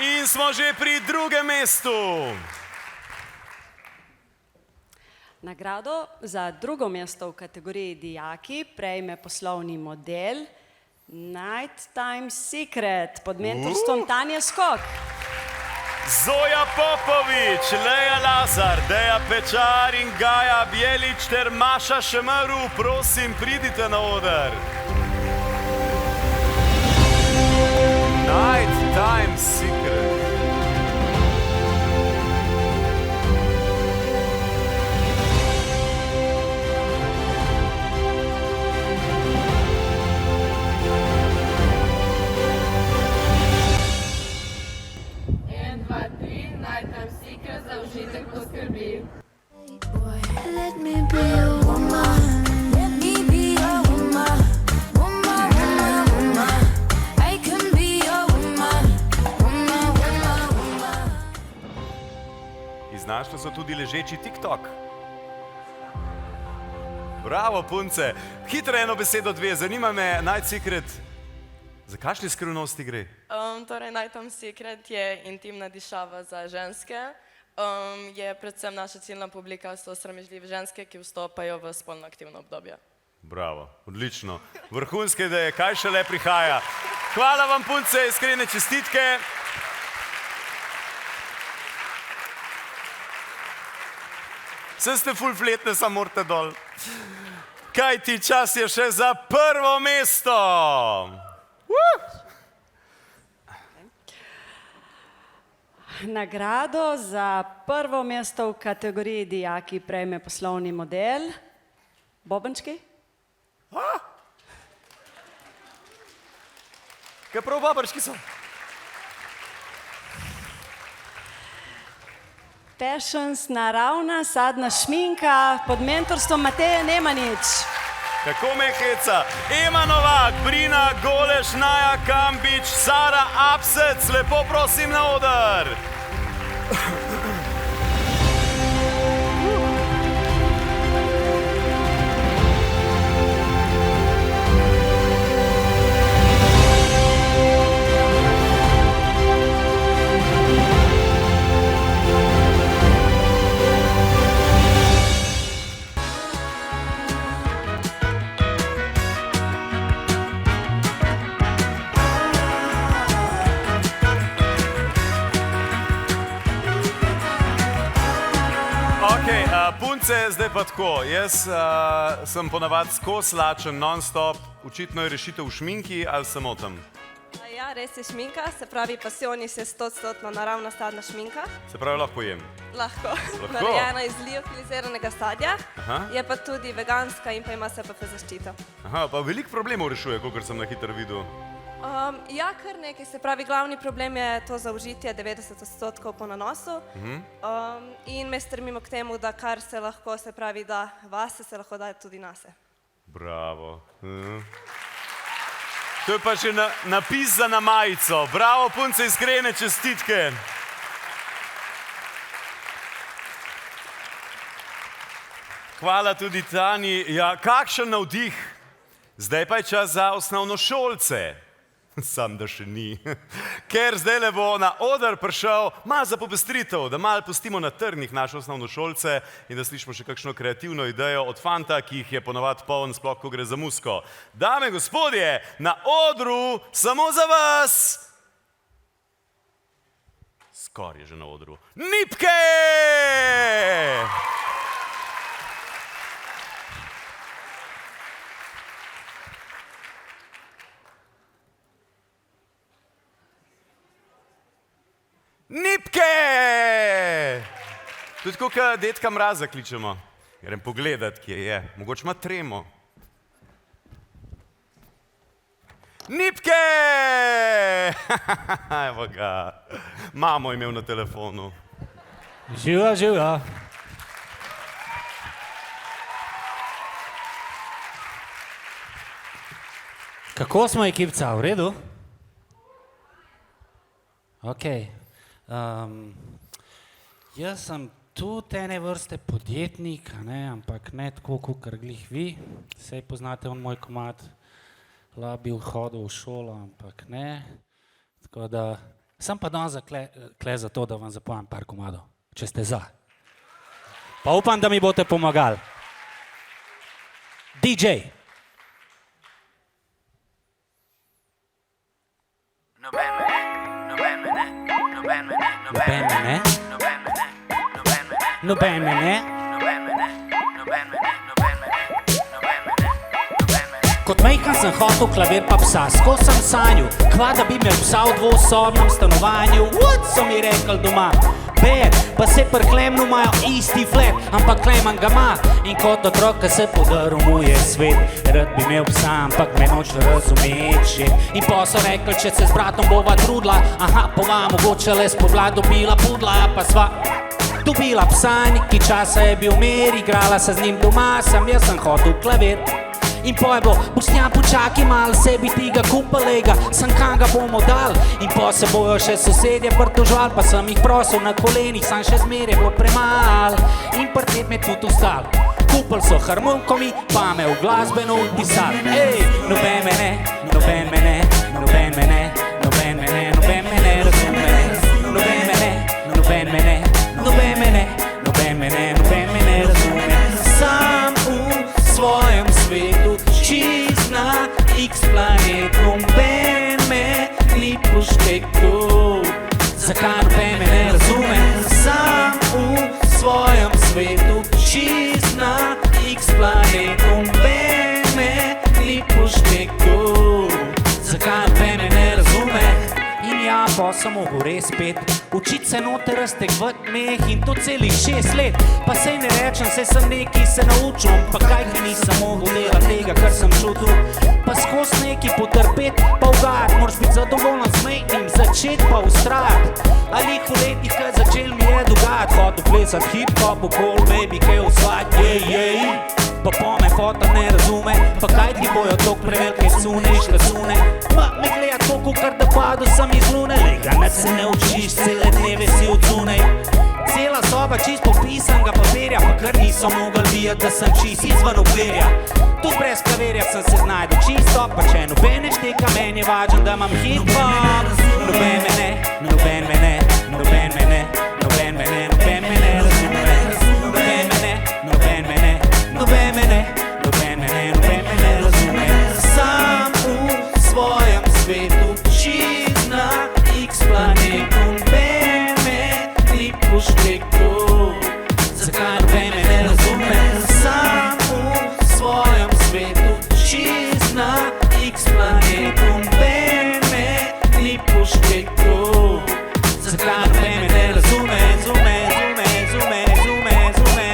In smo že pri drugem mestu. Nagrado za drugo mesto v kategoriji dijaki prejme poslovni model Nighttime Secret pod mentorstvom Tanje Skok. Zoja Popovič, Leja Lazar, Deja Pečar in Gaja Bjelič ter Maša Šemru, prosim, pridite na oder. Nighttime Secret. Let me be a woman. Let me be a woman. Woman, woman, woman. I can be a woman. Woman, woman, woman. Iznašli so tudi ležeči TikTok. Bravo, punce. Hitro eno besedo dve. Zanima me Night Secret. Za kakšne skrivnosti gre? Torej, Nighttime Secret je intimna dišava za ženske. Je predvsem naša ciljna publika, so sramežljive ženske, ki vstopajo v spolno aktivno obdobje. Bravo, odlično. Vrhunske ideje, kaj šele prihaja. Hvala vam, punce, iskrene čestitke. Vse ste ful fletne, samo morate dol. Kaj ti čas je še za prvo mesto? Nagrado za prvo mesto v kategoriji dijaki prejme poslovni model Bobenčki. Kaj prav Bobenčki so? Passions, naravna sadna šminka pod mentorstvom Mateje Nemanič. Kako me heca? Ema Novak, Brina Goleš, Naja Kambič, Sara Apsec, lepo prosim na oder. Okay, punce, zdaj pa tako. Jaz sem ponavadi skozi lačen, non-stop. Očitno je rešitev v šminki ali samo tam? Ja, res je šminka, se pravi Pasionis je 100% naravna sadna šminka. Se pravi, lahko jem? Lahko. Narejena iz liofiliziranega sadja, je pa tudi veganska in pa ima SPF zaščito. Aha, pa veliko problemov rešuje, kolikor sem na hitro videl. Ja, kar nekaj, se pravi, glavni problem je to zaužitje 90% po nanosu in me strmimo k temu, da kar se lahko, se pravi, da vase se lahko daje tudi nase. Bravo. To je pa že napis za na majico. Bravo, punce, iskrene čestitke. Hvala tudi Tani. Ja, kakšen navdih. Zdaj pa je čas za osnovnošolce. Sam da še ni. Ker zdaj bo na oder prišel malo za popestritev, da malo pustimo na trnih naše osnovnošolce in da slišimo še kakšno kreativno idejo od fanta, ki jih je ponavadi poln, sploh ko gre za muziko. Dame, gospodje, na odru samo za vas. Skoraj je že na odru. Nipke! Nipke! To je tako, kot detka Mraza kličemo. Grem pogledat, kje je. Mogoče ima tremo. Nipke! Evo ga. Mamo je imel na telefonu. Živa, živa. Kako smo, ekipca? V redu? Okej. Jaz sem tudi ene vrste podjetnik, ampak ne tako, kakor glih vi. Saj poznate on moj komad, bi hodil v šolo, ampak ne. Tako da, sem pa danes kle za to, da vam zapojem par komadov, če ste za. Pa upam, da mi boste pomagali. DJ. Noben me ne. Kot majhen sem hotel klavir pa psa, skozi sem sanju, kva da bi me psa v dvosobnem stanovanju. What so mi rekli doma? Bed, pa se pri Klemnu imajo isti flat, ampak Klemen ga ima in kot otrok, ki se podaril mu je svet. Rad bi imel psa, ampak me noč razumeči. In pa so rekli, če se z bratom bova trudila, aha, pova mogoče le spomlad dobila pudla, pa sva dobila psa, neki časa je bil mir, igrala se z njim doma, jaz sem hotel klavir. In po je bilo, Boštjan počakaj mal, sebi tega kupalega, sem kam ga bomo dal. In po se bojo še sosedje pritožval, pa sem jih prosil na kolenih, sam še zmeraj bilo premal. In prtet me tudi ostal, kupal so harmonikomi, pa me v glasbeno upisal. Ej, noben me ne, noben me ne, noben me ne, noben me ne, noben me ne razume. Noben me ne, noben me ne, noben me ne, noben me ne, noben me ne razume. Sam v svojem svetu, čist na X planetu, noben me ni poštekal. Zakaj noben me ne razume? Sam v svojem svetu, čist na X planetu, noben me ni poštekal. Zakaj noben me ne razume? In ja, pa sem mogel res spet učit se noter raztegbati meh in to celih 6 let. Pa sej ne rečem, sej sem neki se naučil, pa kaj ki nisem mogel delati tega, kar sem čutil. Pa skozi neki potrpet, pa ugajat, moraš biti zadovoljen z mejnim, začet pa ustrajat. Ali v letih, kaj začel mi je dogajat, hotel plesat hip-hop, okol, baby, kaj osvajat, jej. Pa po me fotom ne razume, pa kaj ti bojo tok prevelike sune, išle sune. Pa me gleda toliko, kar da padu sam iz lune, lega nad se ne učiš, cele dneve si odzunaj. Cela soba čist popisanga papirja, pa kar nisem mogel videti, da sem čist izvan okvirja. Tu brez klavirja sem se znajdu čisto, pa če noben ne šteka, meni je važno, da imam hip-hop. Noben me ne, noben me ne, noben me ne, noben me ne, noben me ne razume. Noben me ne, noben me ne, noben me ne, noben me ne, noben me ne razume. Sam v svojem svetu, čist na X planetu, noben me ni poštekal. zakaj noben me ne razume? Sam v svojem svetu, čist na X planetu, noben me ni poštekal. Zakaj noben me ne razume, zume, zume, zume, zume, zume.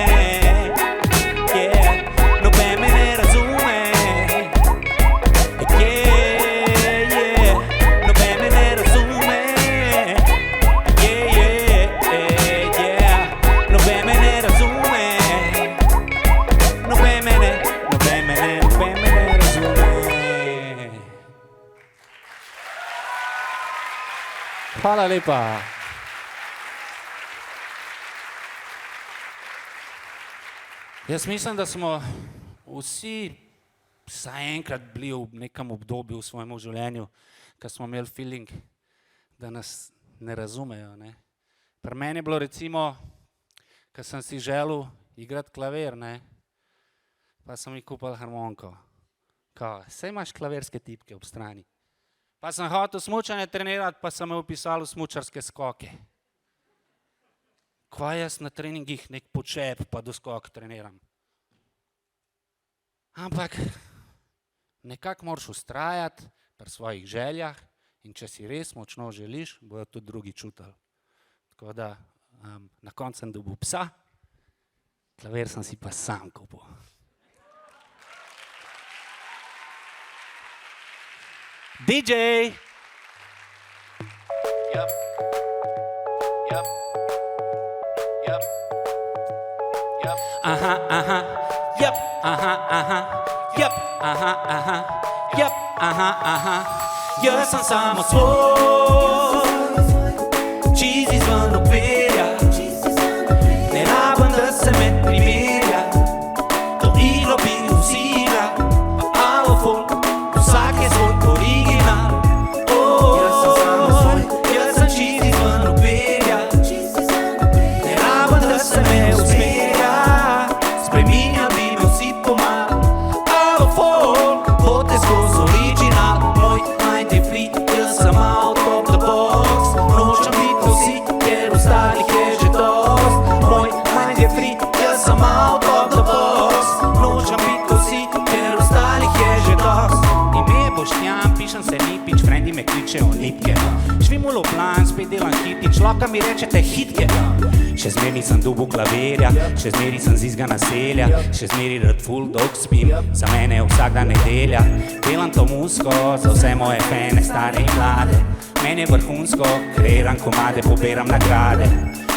Yeah, noben me ne razume. Yeah, yeah, noben me ne razume. Yeah, yeah, yeah, noben me ne razume. Noben me ne razume. Hvala lepa. Jaz mislim, da smo vsi vsaj enkrat bili v nekem obdobju v svojem življenju, ko smo imeli feeling, da nas ne razumejo. Ne? Pri meni je bilo recimo, ko sem si želel igrati klavir, ne? Pa sem mi kupil harmoniko. Saj imaš klavirske tipke ob strani. Pa sem hotel smučanje trenirati, pa sem me upisal v smučarske skoke. Kaj jaz na treningih nek počep pa do skok treniram. Ampak nekako moraš ustrajati pri svojih željah in če si res močno želiš, bojo tudi drugi čutili. Tako da na koncu sem dobil psa, klavir sem si pa sam kupil. DJ! Yep. Yep. Yep. Yep. Aha, aha. Yep. Aha, aha. Yep. Aha, aha. Yep. Aha, aha. Jaz sem samo svoj, čisto izven okvirja. Ne rabim, da se me primerja, to igro bi vsila. Alo folk, vsak je svoj original. Jaz sem samo svoj, jaz sem čisto izven okvirja. Ne rabim, da se me usmerja, spreminjal bi me vsi pomal. Alo folk, bote skozi original. Moj mind je free, jaz sem out of the box. Nočem biti vsi, ker ostalih je že dost. Moj mind je free, jaz sem out of the box. Nočem biti vsi, ker ostalih je že dost. Ime je Boštjan, pišem se Lipič, frendi me kličejo Lipke. Živim v Ljubljani, spet delam hitič, lahko mi rečete hitke. Še zmeri sem dubu klavirja, še zmeri sem zizga naselja, še zmeri rad full dog spim, za mene je vsak dan nedelja. Delam to muziko za vse moje fene, stare in mlade. Meni je vrhunsko, kreiram komade, poberam nagrade.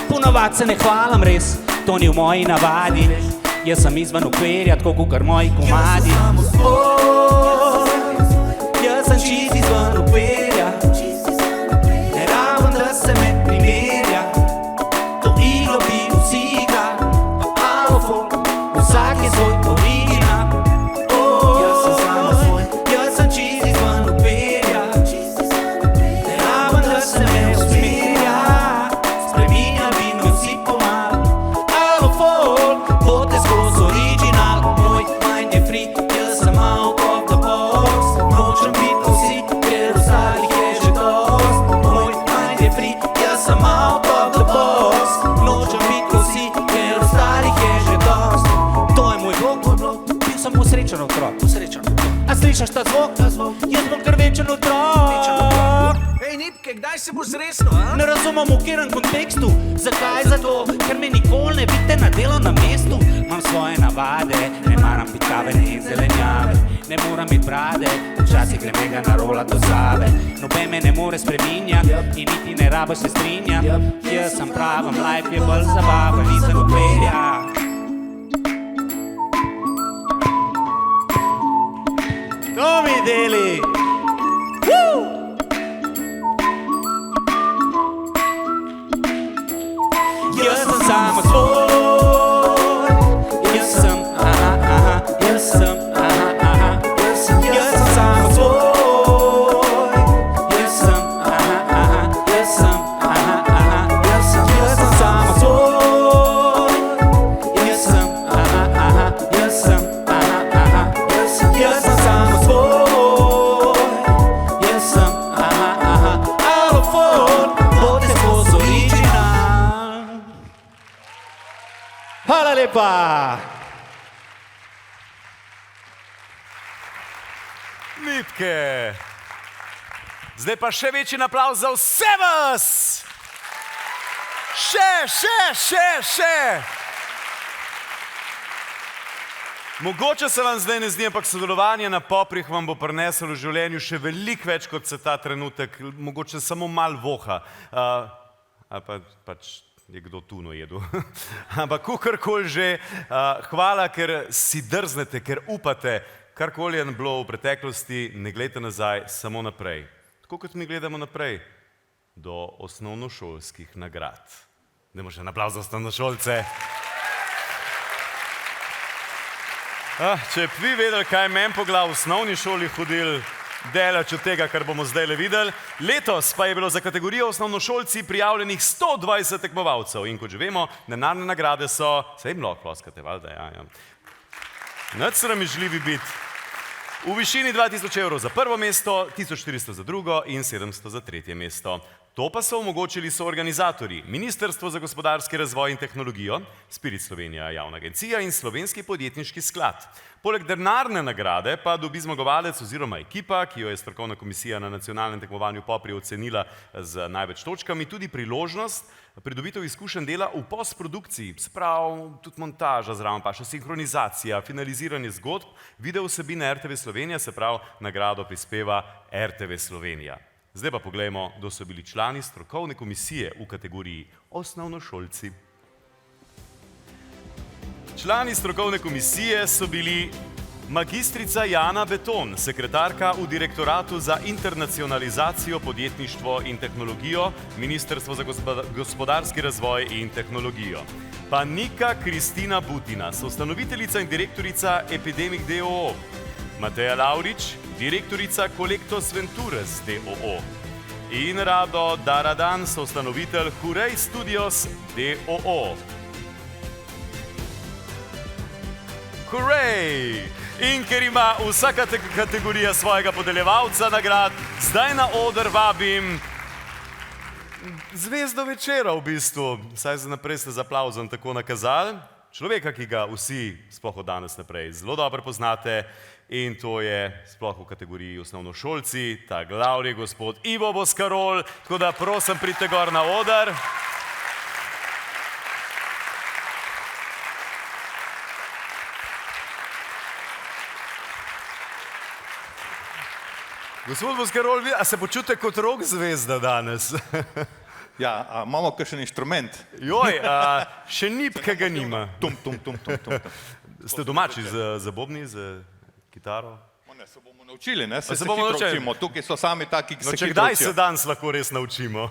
Ponovad se ne hvalam res, to ni v moji navadi. Jaz sem izven okvirja, tako kakor moji komadi. Jaz sem čisto izven okvirja, ne rabim, da se me primerja. To igro bi vsi igra, alo folk, vsak je svoj original. Jaz sem samo svoj, jaz sem čisto izven okvirja. Ne rabim, da se me usmerja, spreminjal bi me vsi pomal. Alo folk, bote skozi original. Moj mind je free, jaz sem out of the box. Nočem biti vsi, ker ostalih je že dost. Moj mind je free, jaz sem out of the box. Nočem biti vsi, ker ostalih je že dost. To je moj blog, bil sem posrečen otrok. A slišaš ta zvok? Jaz bom kar večen otrok. Ej, Nipke, kdaj se boš resno, a? Ne razumem v katerem kontekstu. Zakaj? Zato, ker me nikoli ne vidite na delovnem mestu. Imam svoje navade, ne maram biti kavene in zelenjave. Ne moram biti brade, včasih gre mega narola do Save. Noben me ne more spreminjati in niti ne rabiš se strinjati. Jaz sem praven, life je bolj zabaven, nisem okvirja. To mi deli! Jaz sem samo svoj, jaz sem, aha, aha, jaz sem, aha, aha, jaz sem samo svoj, jaz sem, aha, aha, jaz sem, aha, aha, jaz sem samo svoj, jaz sem, aha, aha, jaz sem, aha, aha, jaz sem samo svoj. Hvala lepa. Mitke. Zdaj pa še večji aplavz za vse vas. Še. Mogoče se vam zdaj ne zdi, ampak sodelovanje na Poprih vam bo prineslo v življenju še veliko več, kot se ta trenutek, mogoče samo malo voha. Ali pa pač je kdo tuno jedel. Ampak kakorkoli že, hvala, ker si drznete, ker upate, karkoli je bilo v preteklosti, ne gledajte nazaj, samo naprej. Tako kot mi gledamo naprej, do osnovnošolskih nagrad. Dajmo še en aplavz za osnovnošolce. Če bi vi vedeli, kaj je meni po glavi v osnovni šoli hodil, delač od tega, kar bomo zdaj le videli. Letos pa je bilo za kategorijo osnovnošolci prijavljenih 120 tekmovalcev. In kot že vemo, denarne nagrade so, saj jim lahko ploskate, valjda, ja. Nič sramežljivi biti. V višini 2000 evrov za prvo mesto, 1400 za drugo in 700 za tretje mesto. To pa so omogočili soorganizatorji, Ministrstvo za gospodarski razvoj in tehnologijo, Spirit Slovenija javna agencija in Slovenski podjetniški sklad. Poleg denarne nagrade pa dobi zmagovalec oziroma ekipa, ki jo je strokovna komisija na nacionalnem tekmovanju Popri ocenila z največ točkami, tudi priložnost pridobitev izkušenj dela v postprodukciji, sprav tudi montaža zraven, pa še sinhronizacija, finaliziranje zgodb, video vsebine RTV Slovenija, se prav nagrado prispeva RTV Slovenija. Zdaj pa poglejmo, kdo so bili člani strokovne komisije v kategoriji osnovnošolci. Člani strokovne komisije so bili magistrica Jana Beton, sekretarka v Direktoratu za internacionalizacijo, podjetništvo in tehnologijo, Ministrstvo za gospodarski razvoj in tehnologijo. Pa Nika Kristina Butina, soustanoviteljica in direktorica Epidemik d.o.o. Mateja Lavrič, direktorica Collectos Ventures d.o.o. In Rado Daradan, soustanovitelj Hurej Studios d.o.o. Hurej! In ker ima vsaka kategorija svojega podeljevalca nagrad, zdaj na oder vabim zvezdo večera v bistvu, saj za naprej ste z aplavzom tako nakazali, človeka, ki ga vsi, sploh od danes naprej, zelo dobro poznate, in to je sploh v kategoriji osnovnošolci, ta glavni gospod Ivo Boscarol, tako da prosim, pridite gor na oder. Gospod Boscarol, a se počutite kot rock zvezda danes? Ja, imamo kakšen inštrument? Joj, še nipke ga nima. Ste domači z bobni, z kitaro? Ne, se bomo naučili, ne? Se hitro učimo. Tukaj so sami taki, ki se hitro učijo. Če kdaj se danes lahko res naučimo?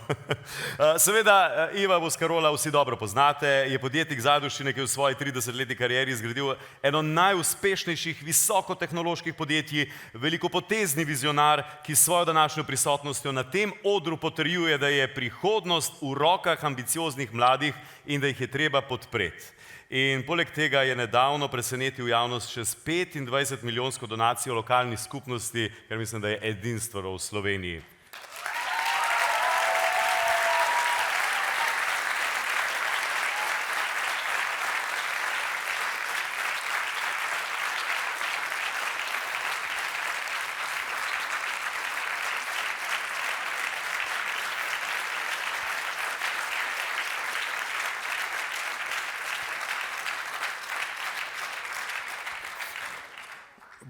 Seveda, Iva Boscarola vsi dobro poznate, je podjetnik zadoščine, ki je v svoji 30-letni karieri zgradil eno najuspešnejših visokotehnoloških podjetij, velikopotezni vizionar, ki s svojo današnjo prisotnostjo na tem odru potrjuje, da je prihodnost v rokah ambicioznih mladih in da jih je treba podpreti. In poleg tega je nedavno presenetil javnost še s 25-milijonsko donacijo lokalnih skupnosti, kar mislim, da je edinstveno v Sloveniji.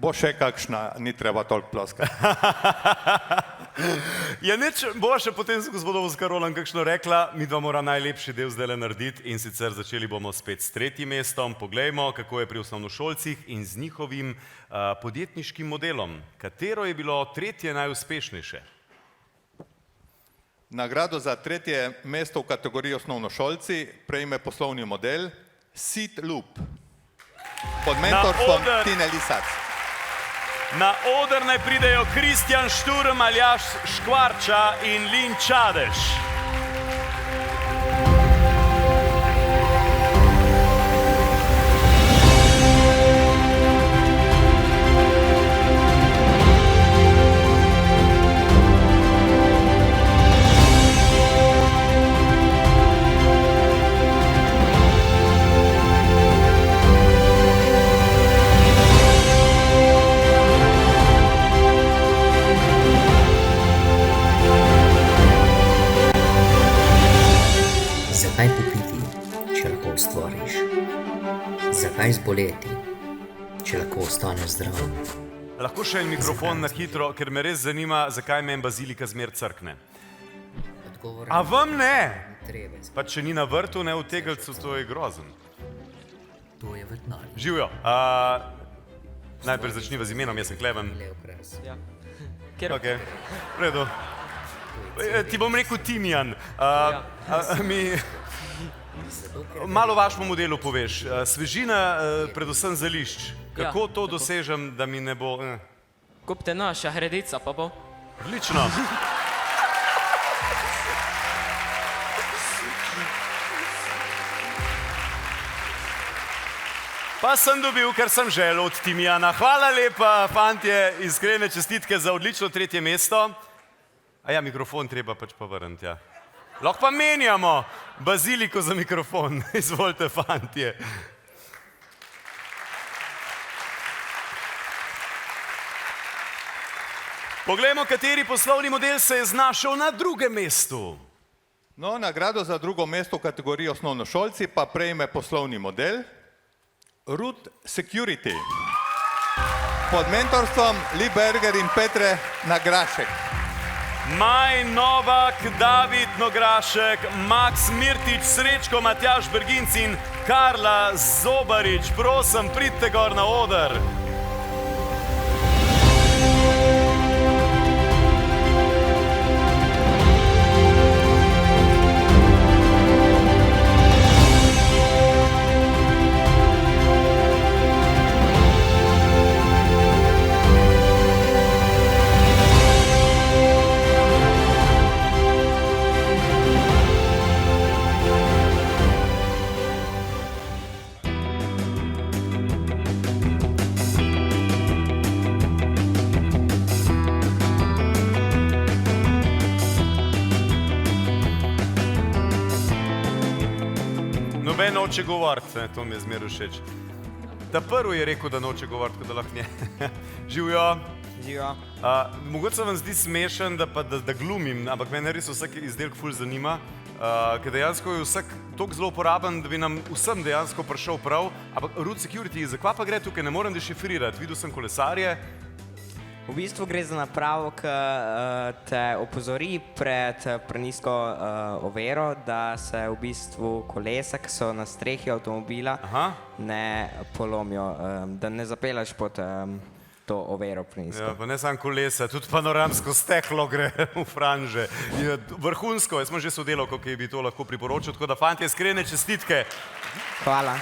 Bo še kakšna, ni treba toliko ploskati. Ja, nič, bo še potem z gospodom Boscarolom kakšno rekla, mi dva mora najlepši del zdaj narediti in sicer začeli bomo spet s tretjim mestom. Poglejmo, kako je pri osnovnošolcih in z njihovim podjetniškim modelom. Katero je bilo tretje najuspešnejše? Nagrado za tretje mesto v kategoriji osnovnošolci prejme poslovni model Seed Loop pod mentorstvom Tine Lisac. Na oder naj pridejo Kristjan Šturm, Aljaž Škvarča in Lin Čadež. stvoriš? Zakaj zboleti, če lahko ostaneš zdrav? Lahko še en mikrofon na hitro, ker me res zanima, zakaj meni bazilika zmer crkne. A vam ne? Pa če ni na vrtu, ne v tegelcu, to je grozen. To je vrtnarij. Živjo. Najprej začniva z imenom, jaz sem Kleven. Ja. Ok, v redu. Ti bom rekel Timijan. Malo vašemu modelu poveš. Svežina, predvsem zelišč. Kako to dosežem, da mi ne bo... Kupite naša hredica, pa bo. Odlično. Pa sem dobil, kar sem želel od Timijana. Hvala lepa, fantje, iskrene čestitke za odlično 3. mesto. A ja, mikrofon treba pač pa vrniti, ja. Lahko pa menjamo baziliko za mikrofon. Izvolite, fantje. Poglejmo, kateri poslovni model se je znašel na 2. mestu. No, nagrado za 2. mesto v kategoriji osnovnošolci pa prejme poslovni model Root Security pod mentorstvom Lee Berger in Petre Nagrašek. Maj Novak, David Nograšek, Max Mirtič, Srečko Matjaž Berginc in Karla Zobarič. Prosim, pridite gor na oder. Noben noče govoriti, to mi je zmeraj všeč. Ta prvi je rekel, da noče govoriti, da lahko nje. Živjo. Živjo. Mogoče se vam zdi smešen, da glumim, ampak mene res vsak izdelek ful zanima, ker dejansko je vsak toliko zelo uporaben, da bi nam vsem dejansko prišel prav. Ampak Root Security, zakaj pa gre tukaj, ne morem dešifrirati. Videl sem kolesarje. V bistvu gre za napravo, ki te opozori pred prenizko overo, da se v bistvu kolesa, ki so na strehi avtomobila, ne polomijo, da ne zapelješ pod to overo prenizko. Ja, pa ne samo kolesa, tudi panoramsko steklo gre v franže. Vrhunsko, jaz sem že sodelavko, ki bi to lahko priporočil, tako da fantje, iskrene čestitke. Hvala.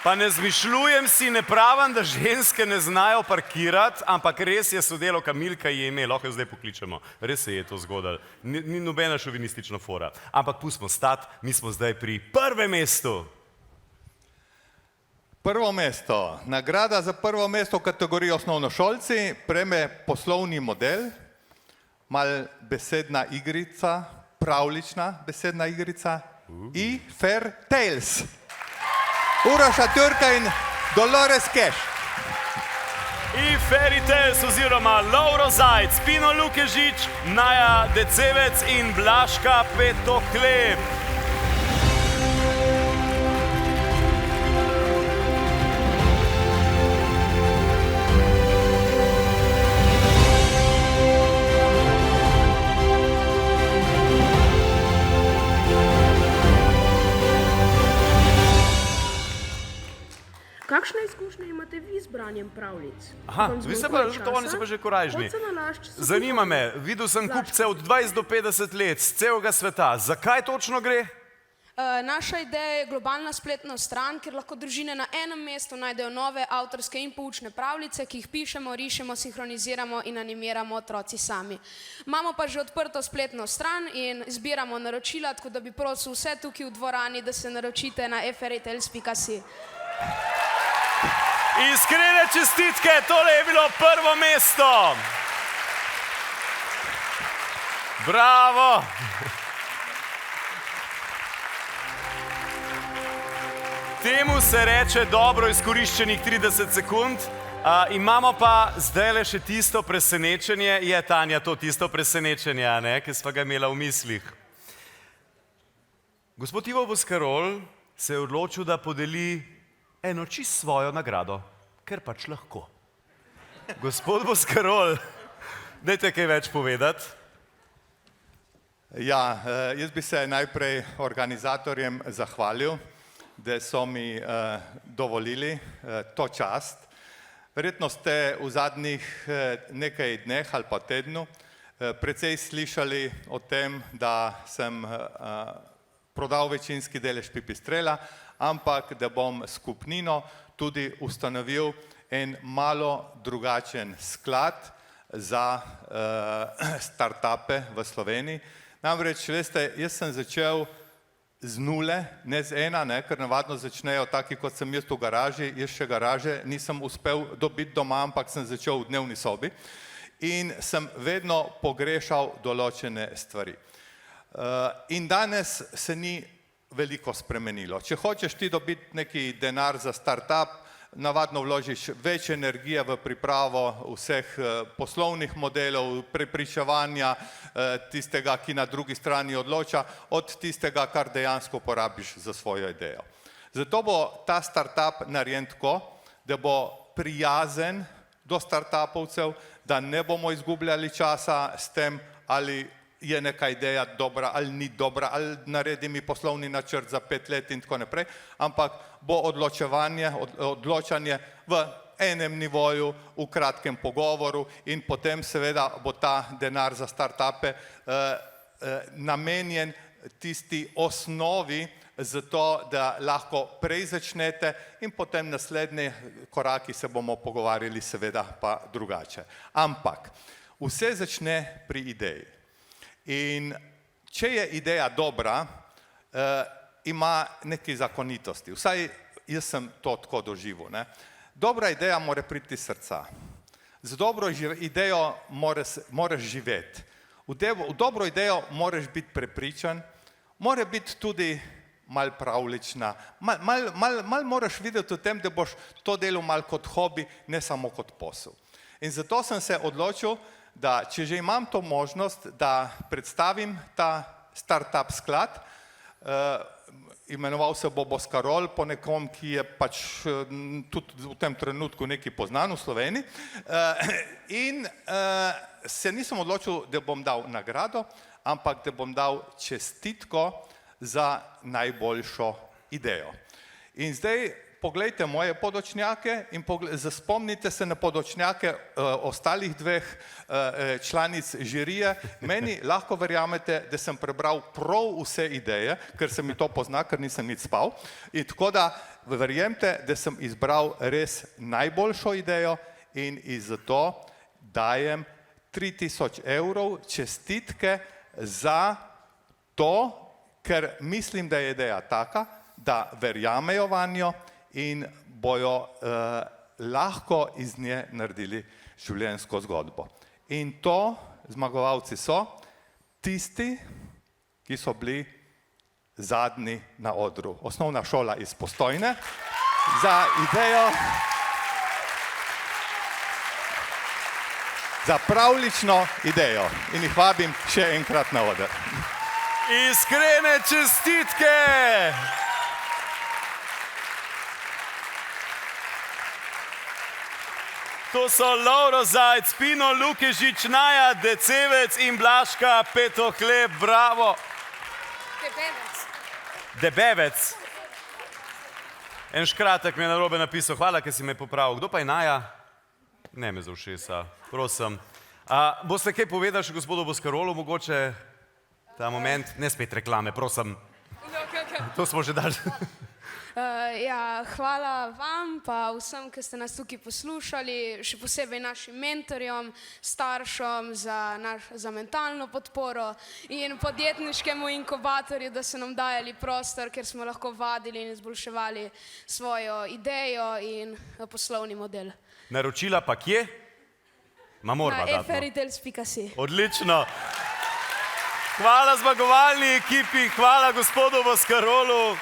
Pa ne zmišljujem si, ne pravim, da ženske ne znajo parkirati, ampak res je sodelavka Milka je ime, lahko jo zdaj pokličemo. Res se je to zgodilo. Ni nobena šovinistična fora. Ampak pustimo stati, mi smo zdaj pri 1. mestu. 1. mesto. Nagrada za 1. mesto v kategoriji osnovnošolci prejme poslovni model, mal besedna igrica, pravlična besedna igrica, Fair Tales. Uroša Turka in Dolores Keš. Fairy Tales oziroma Lovro Zajc, Pino Lukežič, Naja Decevec in Blaška Petoklep. Kakšne izkušnje imate vi z branjem pravljic? Aha, vi ste pa, oni so pa že korajžni. Zanima me, videl sem kupce od 20 do 50 let z celega sveta. Zakaj točno gre? Naša ideja je globalna spletna stran, kjer lahko družine na enem mestu najdejo nove avtorske in poučne pravljice, ki jih pišemo, rišemo, sinhroniziramo in animiramo otroci sami. Imamo pa že odprto spletno stran in zbiramo naročila, tako da bi prosil vse tukaj v dvorani, da se naročite na fairytales.si. Iskrene čestitke, tole je bilo 1. mesto. Bravo. Temu se reče dobro izkoriščenih 30 sekund. Imamo pa zdajle še tisto presenečenje. Je, Tanja, to tisto presenečenje, ki sva ga imela v mislih? Gospod Ivo Boscarol se je odločil, da podeli eno čisto svojo nagrado, ker pač lahko. Gospod Boscarol, dajte kaj več povedati. Ja, jaz bi se najprej organizatorjem zahvalil, da so mi dovolili to čast. Verjetno ste v zadnjih nekaj dneh ali pa tednu precej slišali o tem, da sem prodal večinski delež Pipistrela, ampak da bom skupnino tudi ustanovil en malo drugačen sklad za startupe v Sloveniji. Namreč, veste, jaz sem začel z nule, ne z ena, ker navadno začnejo taki, kot sem jaz v garaži, jaz še garaže nisem uspel dobiti doma, ampak sem začel v dnevni sobi in sem vedno pogrešal določene stvari. In danes se ni veliko spremenilo. Če hočeš ti dobiti neki denar za startup, navadno vložiš več energije v pripravo vseh poslovnih modelov, prepričevanja tistega, ki na drugi strani odloča, od tistega, kar dejansko porabiš za svojo idejo. Zato bo ta startup narejen tako, da bo prijazen do startupovcev, da ne bomo izgubljali časa s tem, ali je neka ideja dobra ali ni dobra, ali naredi mi poslovni načrt za 5 let in tako naprej, ampak bo odločanje v enem nivoju, v kratkem pogovoru in potem seveda bo ta denar za startupe namenjen tisti osnovi, zato da lahko prej začnete in potem naslednji koraki se bomo pogovarjali seveda pa drugače. Ampak vse začne pri ideji. In če je ideja dobra, ima neke zakonitosti. Vsaj jaz sem to tako doživel. Dobra ideja mora priti iz srca. Z dobro idejo moraš živeti. V dobro idejo moraš biti prepričan, mora biti tudi malo pravlična, malo moraš videti v tem, da boš to delal malo kot hobi, ne samo kot posel. In zato sem se odločil, da če že imam to možnost, da predstavim ta startup sklad, imenoval se bo Boscarol po nekom, ki je pač tudi v tem trenutku nekaj poznan v Sloveniji, in se nisem odločil, da bom dal nagrado, ampak da bom dal čestitko za najboljšo idejo. In zdaj poglejte moje podočnjake in spomnite se na podočnjake ostalih dveh članic žirije. Meni lahko verjamete, da sem prebral prav vse ideje, ker se mi to pozna, ker nisem nič spal. In tako da verjemte, da sem izbral res najboljšo idejo in zato dajem 3000 evrov čestitke za to, ker mislim, da je ideja taka, da verjamejo vanjo in bojo lahko iz nje naredili življenjsko zgodbo. In to zmagovalci so tisti, ki so bili zadnji na odru. Osnovna šola iz Postojne za idejo, za pravlično idejo. In jih vabim še enkrat na oder. Iskrene čestitke! To so Lovro Zajc, Pino Lukežič, Naja Decevec in Blaška Petohleb, bravo! Debevec. En škratek mi je narobe napisal, hvala, ker si me popravil. Kdo pa je Naja? Ne me za ušesa, prosim. Boste kaj povedali še gospodu Boscarolu, mogoče ta moment? Ne spet reklame, prosim. To smo že dali. Ja, hvala vam pa vsem, ki ste nas tukaj poslušali, še posebej našim mentorjem, staršem za mentalno podporo in podjetniškemu inkubatorju, da so nam dajali prostor, ker smo lahko vadili in izboljševali svojo idejo in poslovni model. Naročila pa kje? Ma morava dati. Na eferitels.si. Odlično. Hvala zmagovalni ekipi, hvala gospodu Boscarolu.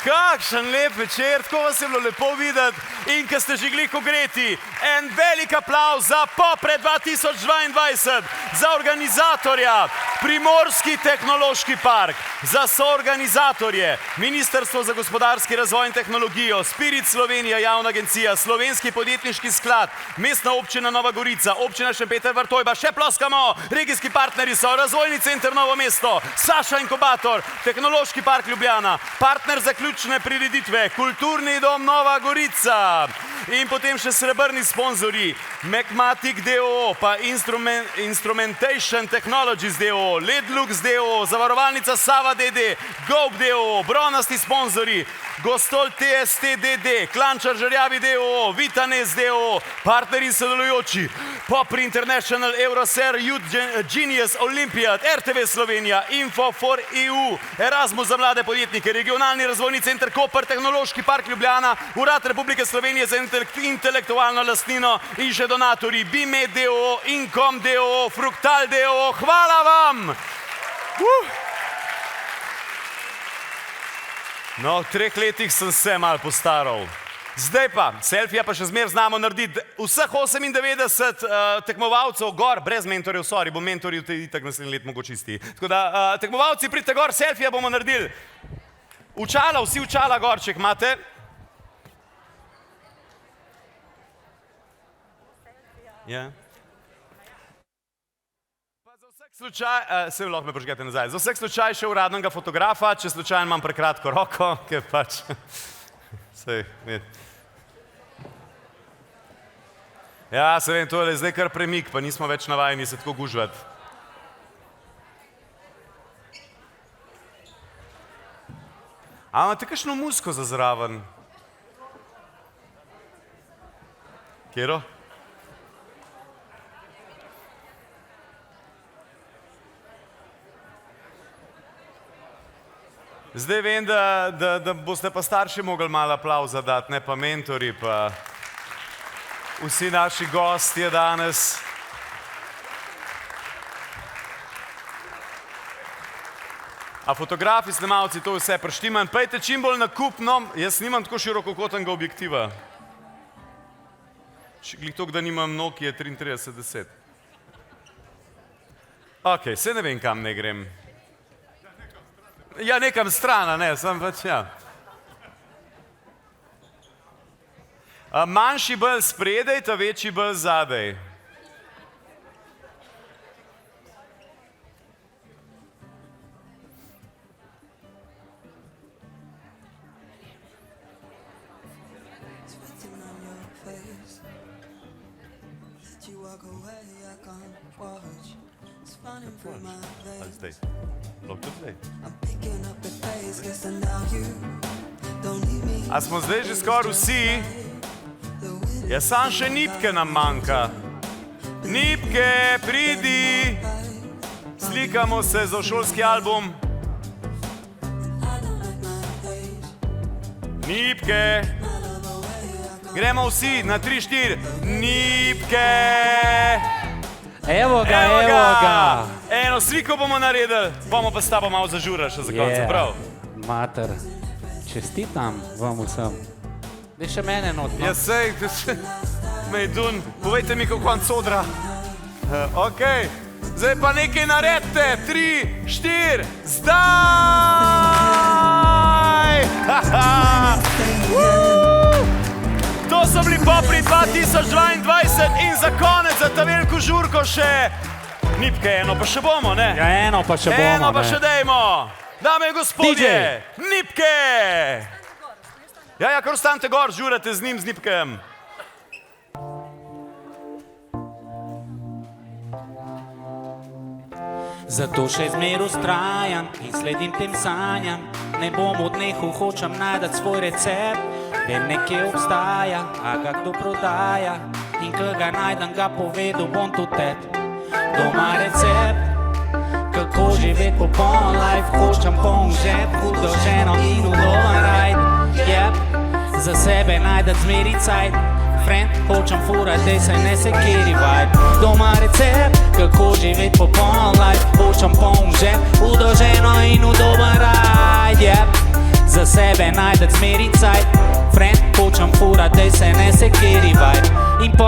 Kakšen lep večer, tako vas je bilo lepo videti. In ko ste že glih ogreti, en velik aplavz za Popre 2022, za organizatorja Primorski tehnološki park, za soorganizatorje Ministrstvo za gospodarski razvoj in tehnologijo, Spirit Slovenija, javna agencija, Slovenski podjetniški sklad, Mestna občina Nova Gorica, občina Šempeter Vrtojba, še ploskamo, regijski partnerji so Razvojni center Novo mesto, Saša Inkubator, Tehnološki park Ljubljana, partner za ključne prireditve, Kulturni dom Nova Gorica in potem še srebrni sponzorji, Macmatic DOO, pa Instrumentation Technologies DOO, Ledlux DOO, Zavarovalnica Sava DD, Gob DOO, bronasti sponzorji, Gostol TST DD, Klančar Žerjavi DOO, Vitanes DOO, partneri sodelujoči, Popri International, Euroser, Youth Genius, Olympiad, RTV Slovenija, Info for EU, Erasmus za mlade podjetnike, Regionalni razvojni center Koper, Tehnološki park Ljubljana, Urad Republike Slovenije za intelektualno lastnino in še donatorji Bime DOO, Incom DOO, Fruktal DOO. Hvala vam! No, v 3 letih sem se malo postaral. Zdaj pa, selfija pa še zmer znamo narediti. Vseh 98 tekmovalcev gor, brez mentorjev, sorry, bo mentorji itak naslednji let mogoče isti. Tako da, tekmovalci, pridite gor, selfija bomo naredili. Učala, vsi učala gorček imate. Ja. Se lahko me požgete nazaj. Za vseh slučaj še uradnega fotografa, če slučajno imam prekratko roko, ker pač... Ja, se vem, to je zdaj kar premik, pa nismo več navajeni se tako gužvati. A imate kakšno muziko za zraven? Kjero? Zdaj vem, da boste pa starši mogli malo aplavza dati, ne pa mentori, pa vsi naši gostje danes. A fotografi, snemalci, to vse prštiman, pejte čim bolj nakupno, jaz nimam tako širokokotnega objektiva. Glih toliko, da nimam Nokia 3310. Ok, se ne vem, kam ne grem. Ja, nekam strana, ne, sem pač, ja. Manjši bolj spredaj, ta večji bolj zadaj. Ali zdaj? Lahko zdaj? A smo zdaj že skoraj vsi? Ja, sam še Nipke nam manjka. Nipke, pridi! Slikamo se za šolski album. Nipke! Gremo vsi na 3-4. Nipke! Evo ga! Eno sliko bomo naredili, bomo pa s tabo malo zažurali še za konec, prav? Mater, čestitam vam vsem. Dej še mene not. Ja, sej, Mejdun, povejte mi, kako konc odra. Ok, zdaj pa nekaj naredite. 3, 4, zdaj! To so bili Popri 2022 in za konec, za ta veliko žurko še Nipke, eno pa še bomo, ne? Ja, eno pa še bomo, ne? Eno pa še dejmo! Dame in gospodje, Nipke! Ja, kar ostanite gor, žurate z njim, z Nipkem. Zato še zmer ustrajam in sledim tem sanjam. Ne bom odnehal, hočem najdati svoj recept. Vem, nekje obstaja, a ga kdo prodaja. In ko ga najdem, ga povedal bom to tebi. Doma recept, kako živeti popoln life. Hočem poln žep, hudo ženo in udoben rajd. Za sebe najdati zmeri cajt. Friend, hočem furat, dej se ne sekiri vibe. Doma recept, kako živeti popoln life. Hočem poln žep, hudo ženo in udoben rajd. Za sebe najdati zmeri cajt. Friend, hočem furat, dej se ne